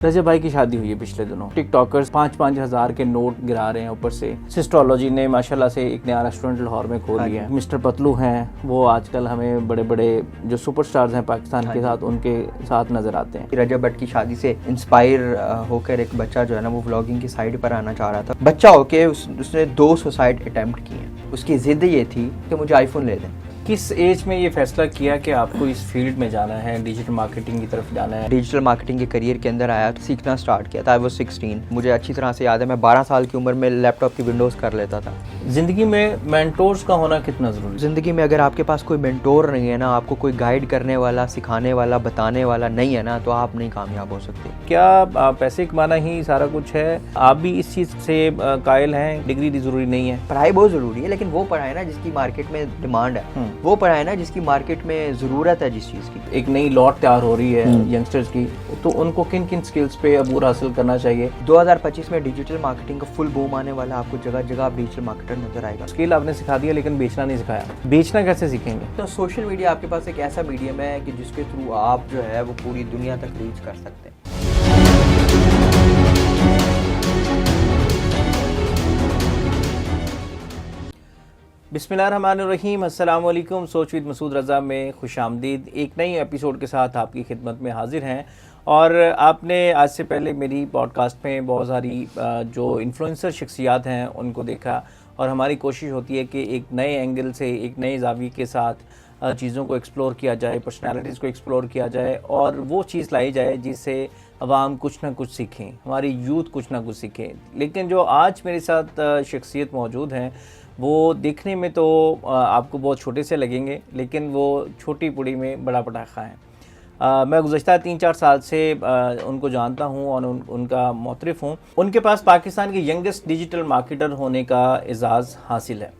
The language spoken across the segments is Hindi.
रजब भाई की शादी हुई है पिछले दिनों। टिकटॉकर्स 5-5 हज़ार के नोट गिरा रहे हैं ऊपर से। सिस्ट्रोलॉजी ने माशाल्लाह से एक नया रेस्टोरेंट लाहौर में खोल लिया है। मिस्टर पतलू हैं, वो आजकल हमें बड़े बड़े जो सुपरस्टार्स हैं पाकिस्तान के साथ, उनके साथ नजर आते हैं। रजब भट्ट की शादी से इंस्पायर होकर एक बच्चा जो है ना वो व्लॉगिंग की साइड पर आना चाह रहा था। बच्चा होके उसने 2 सुसाइड अटेम्प्ट किए हैं। उसकी जिद ये थी कि मुझे आईफोन ले दें। किस एज में ये फैसला किया कि आपको इस फील्ड में जाना है, डिजिटल मार्केटिंग की तरफ जाना है? डिजिटल मार्केटिंग के करियर के अंदर आया तो सीखना स्टार्ट किया था। I was 16। मुझे अच्छी तरह से याद है, मैं 12 साल की उम्र में लैपटॉप की विंडोज़ कर लेता था। ज़िंदगी में मेंटोर्स का होना कितना ज़रूरी है? ज़िंदगी में अगर आपके पास कोई मेंटोर नहीं है ना, आपको कोई गाइड करने वाला, सिखाने वाला, बताने वाला नहीं है ना, तो आप नहीं कामयाब हो सकते। क्या पैसे कमाना ही सारा कुछ है? आप भी इस चीज़ से कायल हैं, डिग्री ज़रूरी नहीं है? पढ़ाई बहुत ज़रूरी है, लेकिन वो पढ़ाई ना जिसकी मार्केट में डिमांड है, वो पढ़ाई ना जिसकी मार्केट में ज़रूरत है जिस चीज़ की। एक नई लॉट तैयार हो रही है यंगस्टर्स की, तो उनको किन किन स्किल्स पे अबूर हासिल करना चाहिए? 2025 में डिजिटल मार्केटिंग का फुल बूम आने वाला है। आपको जगह जगह आप डिजिटल मार्केटर नजर आएगा। स्किल आपने सिखा दिया लेकिन बेचना नहीं सिखाया। बेचना कैसे सीखेंगे? तो सोशल मीडिया आपके पास एक ऐसा मीडियम है कि जिसके थ्रू आप जो है वो पूरी दुनिया तक रीच कर सकते हैं। बिस्मिल्लाहिर्रहमानिर्रहीम, अस्सलाम वालेकुम। सोच विद मसूद रज़ा में खुश आमदीद। एक नई एपिसोड के साथ आपकी खिदमत में हाजिर हैं। और आपने आज से पहले मेरी पॉडकास्ट में बहुत सारी जो इन्फ्लुएंसर शख्सियात हैं उनको देखा, और हमारी कोशिश होती है कि एक नए एंगल से, एक नए ज़ाविये के साथ चीज़ों को एक्सप्लोर किया जाए, पर्सनैलिटीज़ को एक्सप्लोर किया जाए, और वो चीज़ लाई जाए जिससे अवाम कुछ ना कुछ सीखें, हमारी यूथ कुछ ना कुछ सीखें। लेकिन जो आज मेरे साथ शख्सियत मौजूद हैं, वो देखने में तो आपको बहुत छोटे से लगेंगे, लेकिन वो छोटी पुड़ी में बड़ा पटाखा है। मैं गुज़श्ता 3-4 साल से उनको जानता हूँ और उनका मोतरिफ़ हूँ। उनके पास पाकिस्तान के यंगेस्ट डिजिटल मार्केटर होने का एज़ाज़ हासिल है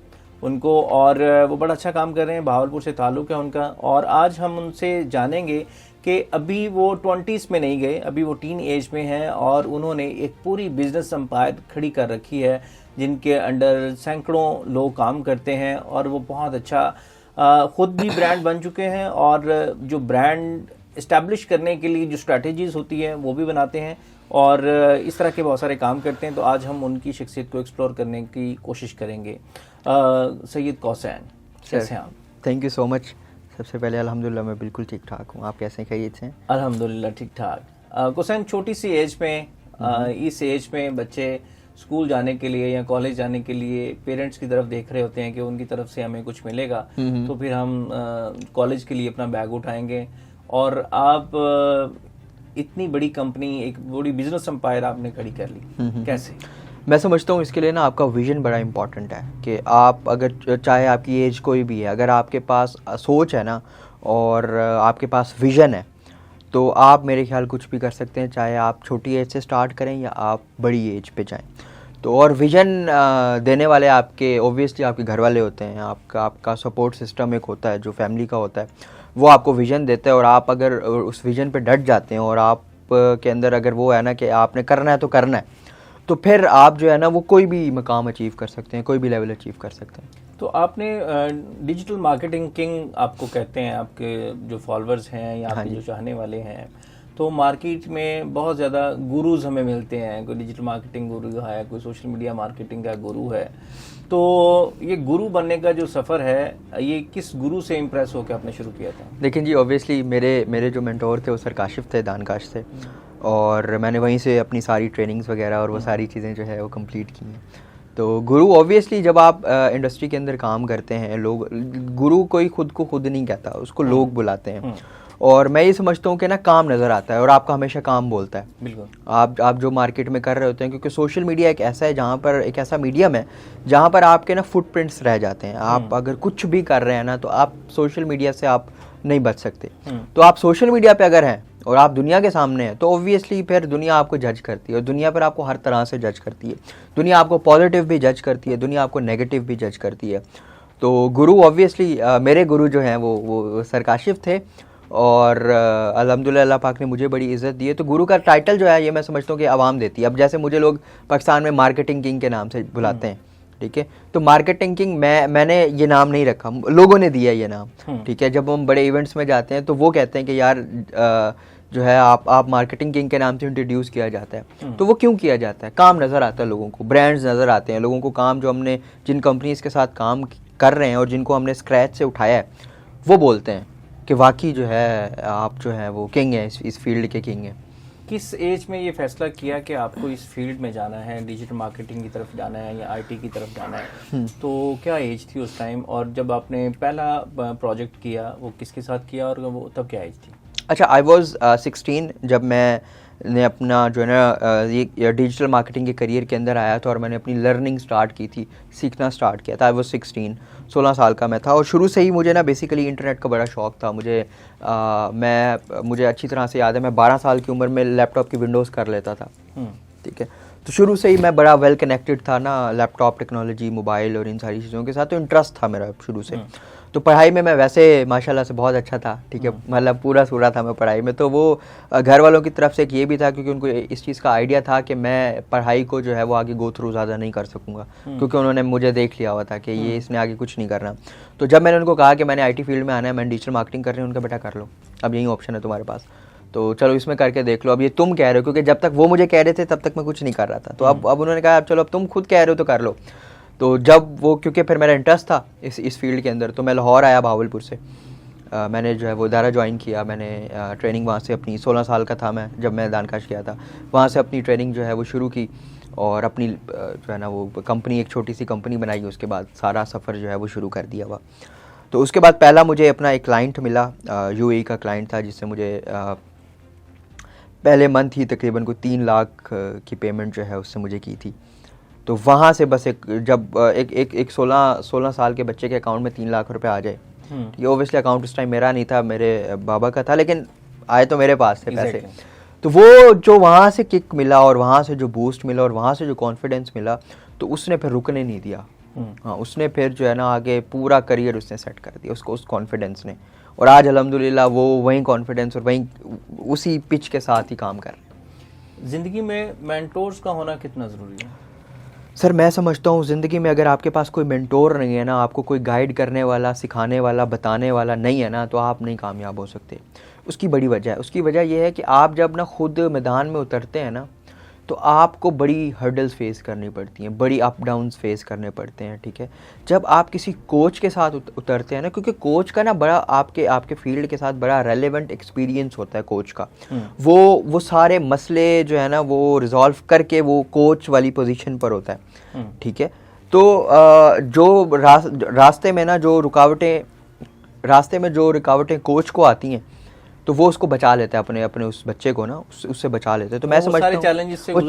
उनको, और वो बड़ा अच्छा काम कर रहे हैं। बहावलपुर से ताल्लुक़ है उनका, और आज हम उनसे जानेंगे कि अभी वो 20s में नहीं गए, अभी वो टीन एज में हैं, और उन्होंने एक पूरी बिज़नेस एम्पायर खड़ी कर रखी है जिनके अंडर सैकड़ों लोग काम करते हैं, और वो बहुत अच्छा ख़ुद भी ब्रांड बन चुके हैं, और जो ब्रांड इस्टेब्लिश करने के लिए जो स्ट्रैटेजीज़ होती हैं वो भी बनाते हैं, और इस तरह के बहुत सारे काम करते हैं। तो आज हम उनकी शख्सियत को एक्सप्लोर करने की कोशिश करेंगे। सैयद कौसैन, कैसे हैं आप? Thank you so much. सबसे पहले अल्हम्दुलिल्लाह मैं बिल्कुल ठीक ठाक हूँ। आप कैसे खैरियत से हैं? अल्हम्दुलिल्लाह ठीक ठाक। कौसैन, छोटी सी एज में इस एज में बच्चे स्कूल जाने के लिए या कॉलेज जाने के लिए पेरेंट्स की तरफ देख रहे होते हैं कि उनकी तरफ से हमें कुछ मिलेगा, तो फिर हम कॉलेज के लिए अपना बैग उठाएंगे, और आप इतनी बड़ी कंपनी, एक बड़ी बिजनेस एम्पायर आपने खड़ी कर ली, कैसे? मैं समझता हूँ इसके लिए ना आपका विजन बड़ा इंपॉर्टेंट है कि आप अगर, चाहे आपकी एज कोई भी है, अगर आपके पास सोच है ना और आपके पास विजन है, तो आप मेरे ख्याल कुछ भी कर सकते हैं, चाहे आप छोटी एज से स्टार्ट करें या आप बड़ी एज पे जाएं। तो और विजन देने वाले आपके ओब्वियसली आपके घर वाले होते हैं, आपका सपोर्ट सिस्टम एक होता है जो फैमिली का होता है, वो आपको विजन देता है। और आप अगर उस विजन पे डट जाते हैं और आप के अंदर अगर वो है ना कि आपने करना है तो करना है, तो फिर आप जो है ना वो कोई भी मकाम अचीव कर सकते हैं, कोई भी लेवल अचीव कर सकते हैं। तो आपने डिजिटल मार्केटिंग किंग आपको कहते हैं आपके जो फॉलोअर्स हैं या आपके जो चाहने वाले हैं, तो मार्केट में बहुत ज़्यादा गुरुज हमें मिलते हैं। कोई डिजिटल मार्केटिंग गुरु है, कोई सोशल मीडिया मार्केटिंग का गुरु है। तो ये गुरु बनने का जो सफ़र है, ये किस गुरु से इम्प्रेस होकर आपने शुरू किया था? लेकिन जी ऑब्वियसली मेरे जो मेंटोर थे वो सर काशिफ थे, दानकाश थे, और मैंने वहीं से अपनी सारी ट्रेनिंग्स वगैरह और वो सारी चीज़ें जो है वो कंप्लीट की हैं। तो गुरु ऑब्वियसली जब आप इंडस्ट्री के अंदर काम करते हैं, लोग, गुरु कोई खुद को खुद नहीं कहता, उसको लोग बुलाते हैं। और मैं ये समझता हूँ कि ना काम नज़र आता है और आपका हमेशा काम बोलता है। बिल्कुल। आप जो मार्केट में कर रहे होते हैं, क्योंकि सोशल मीडिया एक ऐसा है जहाँ पर, एक ऐसा मीडियम है जहाँ पर आपके ना फुटप्रिंट्स रह जाते हैं। आप अगर कुछ भी कर रहे हैं ना, तो आप सोशल मीडिया से आप नहीं बच सकते। तो आप सोशल मीडिया पे अगर हैं और आप दुनिया के सामने हैं, तो ऑब्वियसली फिर दुनिया आपको जज करती है, और दुनिया पर आपको हर तरह से जज करती है। दुनिया आपको पॉजिटिव भी जज करती है, दुनिया आपको नेगेटिव भी जज करती है। तो गुरु ऑब्वियसली मेरे गुरु जो हैं वो सर काशिफ थे, और अल्हम्दुलिल्लाह अल्लाह पाक ने मुझे बड़ी इज़्ज़त दी है। तो गुरु का टाइटल जो है ये मैं समझता हूँ कि आवाम देती है। अब जैसे मुझे लोग पाकिस्तान में मार्केटिंग किंग के नाम से बुलाते हैं, ठीक है, तो मार्केटिंग किंग मैंने ये नाम नहीं रखा, लोगों ने दिया ये नाम, ठीक है। जब हम बड़े इवेंट्स में जाते हैं तो वो कहते हैं कि यार जो है आप मार्केटिंग किंग के नाम से इंट्रोड्यूस किया जाता है। तो वो क्यों किया जाता है? काम नज़र आता है लोगों को, ब्रांड्स नज़र आते हैं लोगों को, काम जो हमने जिन कंपनीज़ के साथ काम कर रहे हैं और जिनको हमने स्क्रैच से उठाया है वो बोलते हैं कि वाकई जो है आप जो है वो किंग है, इस फील्ड के किंग हैं। किस एज में ये फैसला किया कि आपको इस फील्ड में जाना है, डिजिटल मार्केटिंग की तरफ जाना है या आईटी की तरफ जाना है? तो क्या एज थी उस टाइम, और जब आपने पहला प्रोजेक्ट किया वो किसके साथ किया और वो तब क्या एज थी? अच्छा, आई वॉज 16 जब मैंने अपना जो है ना ये डिजिटल मार्केटिंग के करियर के अंदर आया था और मैंने अपनी लर्निंग स्टार्ट की थी, सीखना स्टार्ट किया था। आई वॉज 16 साल का मैं था और शुरू से ही मुझे ना बेसिकली इंटरनेट का बड़ा शौक था। मुझे अच्छी तरह से याद है, मैं 12 साल की उम्र में लैपटॉप की विंडोज़ कर लेता था। ठीक है, तो शुरू से ही मैं बड़ा वेल कनेक्टेड था ना लैपटॉप टेक्नोलॉजी, मोबाइल और इन सारी चीज़ों के साथ, तो इंटरेस्ट था मेरा शुरू से। तो पढ़ाई में मैं वैसे माशाल्लाह से बहुत अच्छा था। ठीक है, मतलब पूरा सूरा था मैं पढ़ाई में। तो वो घर वालों की तरफ से एक ये भी था क्योंकि उनको इस चीज़ का आइडिया था कि मैं पढ़ाई को जो है वो आगे गो थ्रू ज़्यादा नहीं कर सकूँगा, क्योंकि उन्होंने मुझे देख लिया हुआ था कि ये इसने आगे कुछ नहीं करना। तो जब मैंने उनको कहा कि मैंने आईटी फील्ड में आना है, मैंने डिजिटल मार्केटिंग कर रही हूँ, उनका बेटा कर लो, अब यही ऑप्शन है तुम्हारे पास, तो चलो इसमें करके देख लो। अब ये तुम कह रहे हो, क्योंकि जब तक वो मुझे कह रहे थे तब तक मैं कुछ नहीं कर रहा था। तो अब उन्होंने कहा अब चलो अब तुम खुद कह रहे हो तो कर लो। तो जब वो, क्योंकि फिर मेरा इंटरेस्ट था इस फील्ड के अंदर, तो मैं लाहौर आया भावलपुर से। मैंने जो है वो इदारा ज्वाइन किया। मैंने ट्रेनिंग वहाँ से अपनी 16 साल का था मैं जब मैं दानकाश किया था, वहाँ से अपनी ट्रेनिंग जो है वो शुरू की और अपनी जो है ना वो कंपनी, एक छोटी सी कंपनी बनाई। उसके बाद सारा सफ़र जो है वो शुरू कर दिया हुआ। तो उसके बाद पहला मुझे अपना एक क्लाइंट मिला, यूएई का क्लाइंट था, जिससे मुझे पहले मंथ ही तकरीबन कोई 3 लाख की पेमेंट जो है उससे मुझे की थी। तो वहाँ से बस जब एक 16 साल के बच्चे के अकाउंट में 3 लाख रुपए आ जाए, ये ओबियसली अकाउंट उस टाइम मेरा नहीं था, मेरे बाबा का था, लेकिन आए तो मेरे पास थे पैसे। तो वो जो वहाँ से किक मिला और वहाँ से जो बूस्ट मिला और वहाँ से जो कॉन्फिडेंस मिला, तो उसने फिर रुकने नहीं दिया। हाँ, उसने फिर जो है ना आगे पूरा करियर उसने सेट कर दिया उसको, उस कॉन्फिडेंस ने। और आज अल्हम्दुलिल्लाह वो वही कॉन्फिडेंस और वही उसी पिच के साथ ही काम कर रहे हैं। ज़िंदगी में मेंटोर्स का होना कितना ज़रूरी है? सर मैं समझता हूँ ज़िंदगी में अगर आपके पास कोई मेंटोर नहीं है ना, आपको कोई गाइड करने वाला, सिखाने वाला, बताने वाला नहीं है ना, तो आप नहीं कामयाब हो सकते। उसकी बड़ी वजह है, उसकी वजह यह है कि आप जब ना खुद मैदान में उतरते हैं ना, तो आपको बड़ी हर्डल्स फेस करनी पड़ती हैं, बड़ी अप डाउन्स फेस करने पड़ते हैं। ठीक है, जब आप किसी कोच के साथ उतरते हैं ना, क्योंकि कोच का ना बड़ा आपके फील्ड के साथ बड़ा रेलेवेंट एक्सपीरियंस होता है कोच का। वो सारे मसले जो है ना वो रिजॉल्व करके वो कोच वाली पोजीशन पर होता है। ठीक है, तो जो रास्ते में जो रुकावटें कोच को आती हैं, तो वो उसको बचा लेता है, अपने उस बच्चे को ना उससे बचा लेते हैं। तो मैं समझता हूँ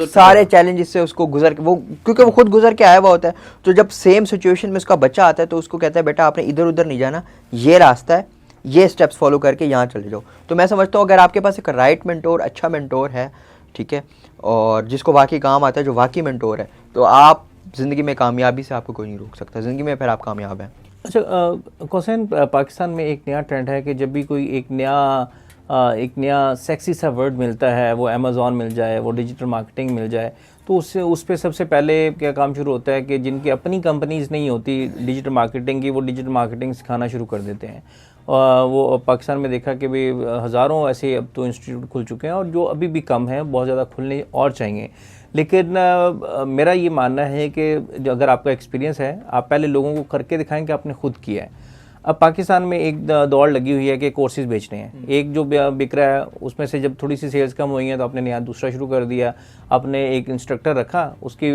सारे चैलेंजेस से उसको गुजर के, वो क्योंकि वो खुद गुजर के आया हुआ होता है, तो जब सेम सिचुएशन में उसका बच्चा आता है तो उसको कहता है बेटा आपने इधर उधर नहीं जाना, ये रास्ता है, ये स्टेप्स फॉलो करके यहाँ चले जाओ। तो मैं समझता हूँ अगर आपके पास एक राइट मेंटोर, अच्छा मेंटोर है, ठीक है, और जिसको वाकई काम आता है, जो वाकई मेंटोर है, तो आप ज़िंदगी में कामयाबी से आपको कोई नहीं रोक सकता, ज़िंदगी में फिर आप कामयाब हैं। अच्छा हुसैन, पाकिस्तान में एक नया ट्रेंड है कि जब भी कोई एक नया सेक्सी सा वर्ड मिलता है, वो अमेज़ॉन मिल जाए, वो डिजिटल मार्केटिंग मिल जाए, तो उस पर सबसे पहले क्या काम शुरू होता है कि जिनकी अपनी कंपनीज़ नहीं होती डिजिटल मार्केटिंग की, वो डिजिटल मार्केटिंग सिखाना शुरू कर देते हैं। वो पाकिस्तान में देखा कि भाई हज़ारों ऐसे अब तो इंस्टीट्यूट खुल चुके हैं और जो अभी भी कम हैं, बहुत ज़्यादा खुलने और चाहिए। लेकिन मेरा ये मानना है कि जो अगर आपका एक्सपीरियंस है, आप पहले लोगों को करके दिखाएं कि आपने खुद किया है। अब पाकिस्तान में एक दौड़ लगी हुई है कि कोर्सेज बेचने हैं, एक जो बिक रहा है उसमें से जब थोड़ी सी सेल्स कम हुई हैं तो आपने नया दूसरा शुरू कर दिया, आपने एक इंस्ट्रक्टर रखा, उसकी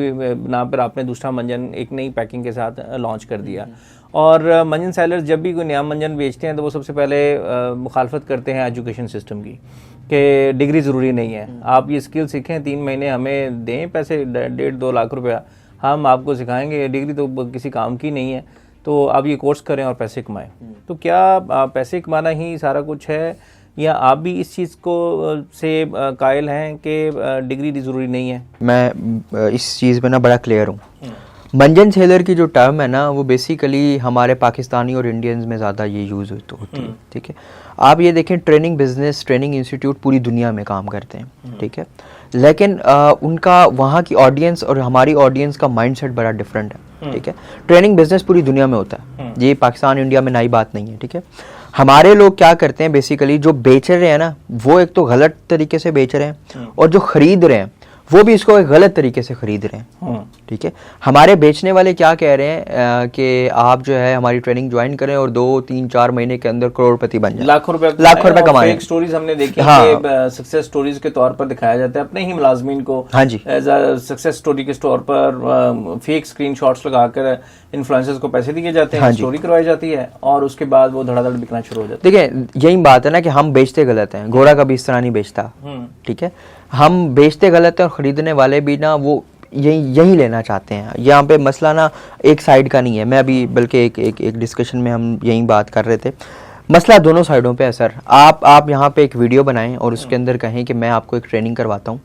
नाम पर आपने दूसरा मंजन एक नई पैकिंग के साथ लॉन्च कर दिया। और मंजन सेलर्स जब भी कोई नया मंजन बेचते हैं तो वो सबसे पहले मुखालफत करते हैं एजुकेशन सिस्टम की, कि डिग्री ज़रूरी नहीं है, आप ये स्किल सीखें, 3 महीने हमें दें पैसे, 1.5-2 लाख रुपया, हम आपको सिखाएंगे, डिग्री तो किसी काम की नहीं है, तो आप ये कोर्स करें और पैसे कमाएं। तो क्या पैसे कमाना ही सारा कुछ है, या आप भी इस चीज़ को से कायल हैं कि डिग्री ज़रूरी नहीं है? मैं इस चीज़ में ना बड़ा क्लियर हूँ। मंजन सेलर की जो टर्म है ना, वो बेसिकली हमारे पाकिस्तानी और इंडियंस में ज़्यादा ये यूज़ होती है। ठीक है, आप ये देखें, ट्रेनिंग बिजनेस, ट्रेनिंग इंस्टीट्यूट पूरी दुनिया में काम करते हैं। ठीक है, लेकिन उनका वहाँ की ऑडियंस और हमारी ऑडियंस का माइंडसेट बड़ा डिफरेंट है। ठीक है, ट्रेनिंग बिजनेस पूरी दुनिया में होता है, ये पाकिस्तान इंडिया में नई बात नहीं है। ठीक है, हमारे लोग क्या करते हैं बेसिकली, जो बेच रहे हैं ना वो एक तो गलत तरीके से बेच रहे हैं और जो खरीद रहे हैं वो भी इसको एक गलत तरीके से खरीद रहे हैं। ठीक है, हमारे बेचने वाले क्या कह रहे हैं कि आप जो है हमारी ट्रेनिंग ज्वाइन करें और 2, 3, 4 महीने के अंदर करोड़पति बन जाए, लाखों रुपए कमाएं। फेक स्टोरीज हमने देखी कि सक्सेस स्टोरीज के तौर पर दिखाया जाता है अपने ही मुलाजमीन को, हाँ जी, एज अ सक्सेस स्टोरी के तौर पर फेक स्क्रीनशॉट्स लगाकर इन्फ्लुएंसर्स को पैसे दिए जाते हैं, हाँ, स्टोरी करवाई जाती है और उसके बाद वो धड़ाधड़ बिकना शुरू हो जाता है। देखिए यही बात है ना कि हम बेचते गलत हैं, घोड़ा कभी इस तरह नहीं बेचता। ठीक है, हम बेचते गलत हैं और खरीदने वाले भी ना वो यही लेना चाहते हैं। यहाँ पे मसला ना एक साइड का नहीं है, मैं अभी बल्कि एक डिस्कशन में हम यही बात कर रहे थे, मसला दोनों साइडों पे है सर। आप यहाँ पे एक वीडियो बनाएं और उसके अंदर कहें कि मैं आपको एक ट्रेनिंग करवाता हूँ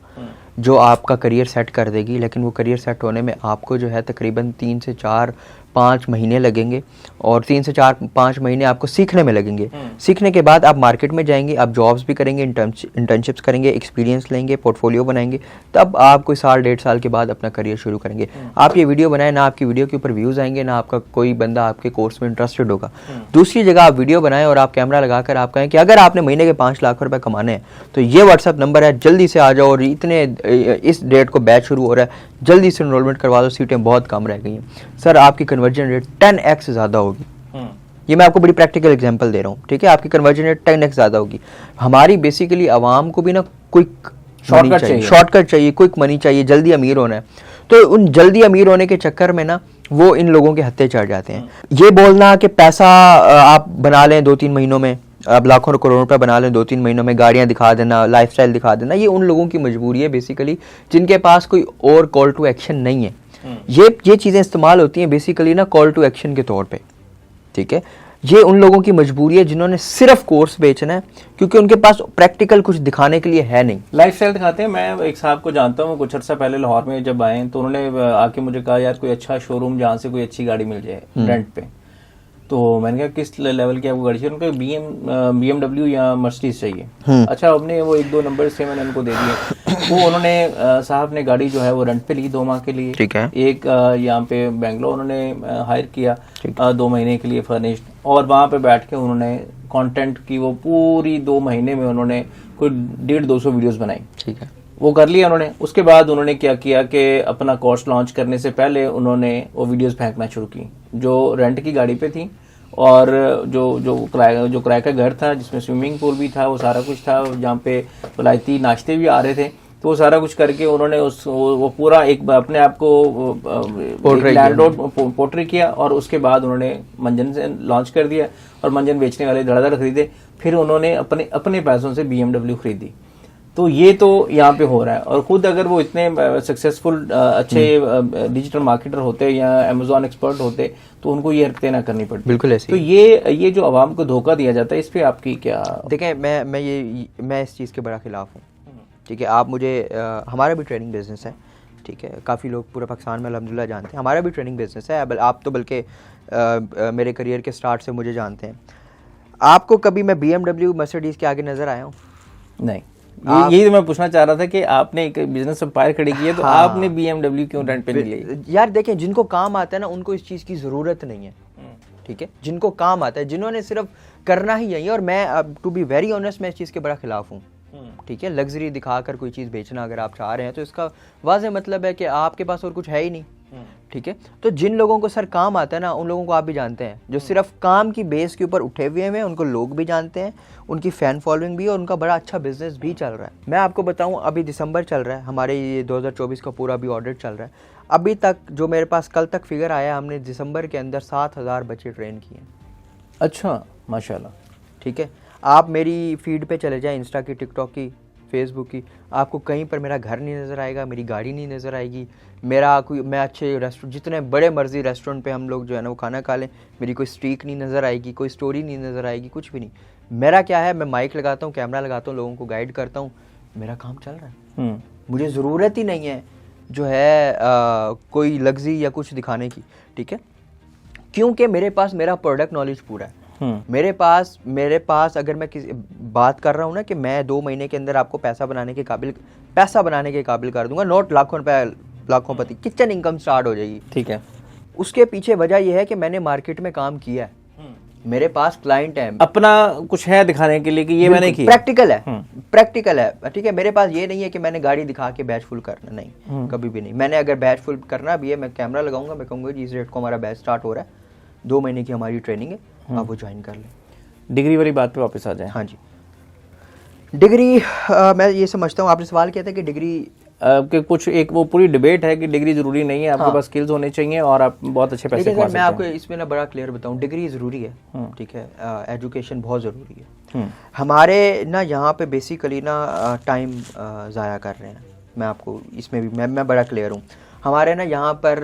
जो आपका करियर सेट कर देगी, लेकिन वो करियर सेट होने में आपको जो है तकरीबन 3 से 4-5 महीने लगेंगे और 3 से 4-5 महीने आपको सीखने में लगेंगे। सीखने के बाद आप मार्केट में जाएंगे, आप जॉब्स भी करेंगे, इंटर्नशिप्स करेंगे, एक्सपीरियंस लेंगे, पोर्टफोलियो बनाएंगे, तब आप कोई 1.5 साल के बाद अपना करियर शुरू करेंगे। आप ये वीडियो बनाएं, ना आपकी वीडियो के ऊपर व्यूज़ आएंगे, ना आपका कोई बंदा आपके कोर्स में इंटरेस्टेड होगा। दूसरी जगह आप वीडियो बनाएं और आप कैमरा लगाकर आप कहें कि अगर आपने महीने के 5 लाख रुपए कमाने हैं तो ये व्हाट्सअप नंबर है, जल्दी से आ जाओ और इतने इस डेट को बैच शुरू हो रहा है, जल्दी से एनरोलमेंट करवा दो, सीटें बहुत कम रह गई हैं। सर आपकी कन्वर्जन रेट 10x ज़्यादा होगी। ये मैं आपको बड़ी प्रैक्टिकल एग्जांपल दे रहा हूँ। ठीक है, आपकी कन्वर्जन रेट 10x ज़्यादा होगी। हमारी बेसिकली आवाम को भी ना क्विक शॉर्टकट चाहिए, क्विक मनी चाहिए, जल्दी अमीर होना है। तो उन जल्दी अमीर होने के चक्कर में ना वो इन लोगों के हत्थे चढ़ जाते हैं। ये बोलना कि पैसा आप बना लें 2-3 महीनों में, आप लाखों करोड़ों रुपए बना लें 2-3 महीनों में, गाड़ियां दिखा देना, लाइफस्टाइल दिखा देना, ये उन लोगों की मजबूरी है बेसिकली जिनके पास कोई और कॉल टू एक्शन नहीं है। ये चीज़ें इस्तेमाल होती हैं बेसिकली ना कॉल टू एक्शन के तौर पे। ठीक है, ये उन लोगों की मजबूरी है जिन्होंने सिर्फ कोर्स बेचना है क्योंकि उनके पास प्रैक्टिकल कुछ दिखाने के लिए है नहीं। लाइफस्टाइल दिखाते हैं। मैं एक साहब को जानता हूँ, कुछ अर्सा पहले लाहौर में जब आए तो उन्होंने आके मुझे कहा यार कोई अच्छा शोरूम जहाँ से कोई अच्छी गाड़ी मिल जाए रेंट पे। तो मैंने कहा किस लेवल की आपको गाड़ी चाहिए? उनको BMW या मर्सिडीज चाहिए। अच्छा, हमने वो 1-2 नंबर से मैंने उनको दे दिए। वो उन्होंने साहब ने गाड़ी जो है वो रेंट पे ली 2 माह के लिए। ठीक है, एक यहाँ पे बेंगलोर उन्होंने हायर किया 2 महीने के लिए फर्निश्ड, और वहाँ पे बैठ के उन्होंने कंटेंट की वो पूरी 2 महीने में उन्होंने कोई 150-200 वीडियोस बनाई। ठीक है, वो कर लिया उन्होंने। उसके बाद उन्होंने क्या किया कि अपना कोर्स लॉन्च करने से पहले उन्होंने वो वीडियोस फेंकना शुरू की जो रेंट की गाड़ी पे थी, और जो किराए का घर था जिसमें स्विमिंग पूल भी था, वो सारा कुछ था, जहाँ पे वलायती नाश्ते भी आ रहे थे। तो वो सारा कुछ करके उन्होंने वो पूरा एक अपने आप को लैंडलॉर्ड पोर्ट्रेट किया, और उसके बाद उन्होंने मंजन से लॉन्च कर दिया और मंजन बेचने वाले धड़ाधड़ खरीदे। फिर उन्होंने अपने पैसों से BMW खरीदी। तो ये तो यहाँ पे हो रहा है। और खुद अगर वो इतने सक्सेसफुल अच्छे डिजिटल मार्केटर होते या Amazon एक्सपर्ट होते तो उनको ये हरकतें ना करनी पड़ती। बिल्कुल ऐसे। तो ये जो आवाम को धोखा दिया जाता है, इस पे आपकी क्या? देखें, मैं इस चीज़ के बड़ा खिलाफ हूँ। ठीक है, आप मुझे हमारा भी ट्रेनिंग बिजनेस है। ठीक है, काफ़ी लोग पूरे पाकिस्तान में अल्हम्दुलिल्लाह जानते हैं, हमारा भी ट्रेनिंग बिजनेस है। आप तो बल्कि मेरे करियर के स्टार्ट से मुझे जानते हैं। आपको कभी मैं BMW मर्सिडीज़ के आगे नज़र आया हूँ? नहीं। यही तो मैं पूछना चाह रहा था कि आपने एक बिजनेस एम्पायर खड़ी की है, तो हाँ, आपने BMW क्यों रेंट पे नहीं ली? यार देखें, जिनको काम आता है ना उनको इस चीज़ की ज़रूरत नहीं है। ठीक है, जिनको काम आता है, जिन्होंने सिर्फ करना ही यही है। और मैं अब टू बी वेरी ऑनेस्ट मैं इस चीज़ के बड़ा खिलाफ हूँ। ठीक है, लग्जरी दिखाकर कोई चीज़ बेचना अगर आप चाह रहे हैं तो इसका वाज़ेह मतलब है कि आपके पास और कुछ है ही नहीं। ठीक है, तो जिन लोगों को सर काम आता है ना उन लोगों को आप भी जानते हैं, जो सिर्फ काम की बेस के ऊपर उठे हुए हैं, उनको लोग भी जानते हैं, उनकी फ़ैन फॉलोइंग भी है और उनका बड़ा अच्छा बिजनेस भी चल रहा है। मैं आपको बताऊं, अभी दिसंबर चल रहा है, हमारे ये 2024 का पूरा भी ऑडिट चल रहा है। अभी तक जो मेरे पास कल तक फिगर आया, हमने दिसंबर के अंदर 7,000 बच्चे ट्रेन किए हैं। अच्छा, माशाल्लाह। ठीक है, आप मेरी फीड पे चले जाएं, इंस्टा की, टिकटॉक की, फेसबुक की, आपको कहीं पर मेरा घर नहीं नज़र आएगा, मेरी गाड़ी नहीं नज़र आएगी, मैं अच्छे रेस्टोरेंट, जितने बड़े मर्जी रेस्टोरेंट पे हम लोग जो है ना वो खाना खा लें, मेरी कोई स्ट्रीक नहीं नज़र आएगी, कोई स्टोरी नहीं नज़र आएगी, कुछ भी नहीं। मेरा क्या है, मैं माइक लगाता हूँ, कैमरा लगाता हूँ, लोगों को गाइड करता हूँ, मेरा काम चल रहा है। मुझे ज़रूरत ही नहीं है जो है कोई लग्जरी या कुछ दिखाने की। ठीक है, क्योंकि मेरे पास मेरा प्रोडक्ट नॉलेज पूरा है। मेरे पास अगर मैं किसी बात कर रहा हूँ ना कि मैं 2 महीने के अंदर आपको पैसा बनाने के काबिल कर दूंगा, नोट लाखों रुपए, लाखोंपति, किचन इनकम स्टार्ट हो जाएगी। ठीक है, उसके पीछे वजह यह है कि मैंने मार्केट में काम किया है। मेरे पास क्लाइंट है, अपना कुछ है दिखाने के लिए कि ये मैंने किया, प्रैक्टिकल है, प्रैक्टिकल है, ठीक है। मेरे पास ये नहीं है कि मैंने गाड़ी दिखा के बैच फुल करना, नहीं, कभी भी नहीं। मैंने अगर बैच फुल करना भी है, मैं कैमरा लगाऊंगा, मैं कहूँगा जी इस डेट को हमारा बैच स्टार्ट हो रहा है, 2 महीने की हमारी ट्रेनिंग है, आप वो ज्वाइन कर लें। डिग्री वाली बात पे वापस आ जाए। हाँ जी, डिग्री मैं ये समझता हूँ, आपने सवाल किया था कि डिग्री कि कुछ एक वो पूरी डिबेट है कि डिग्री जरूरी नहीं है, आपके पास स्किल्स होने चाहिए और आप बहुत अच्छे पैसे कमा सकते हैं। मैं आपको इसमें ना बड़ा क्लियर बताऊं, डिग्री ज़रूरी है, ठीक है, एजुकेशन बहुत ज़रूरी है। हमारे ना यहाँ पे बेसिकली ना टाइम ज़ाया कर रहे हैं। मैं आपको इसमें भी मैं बड़ा क्लियर हूँ। हमारे ना यहाँ पर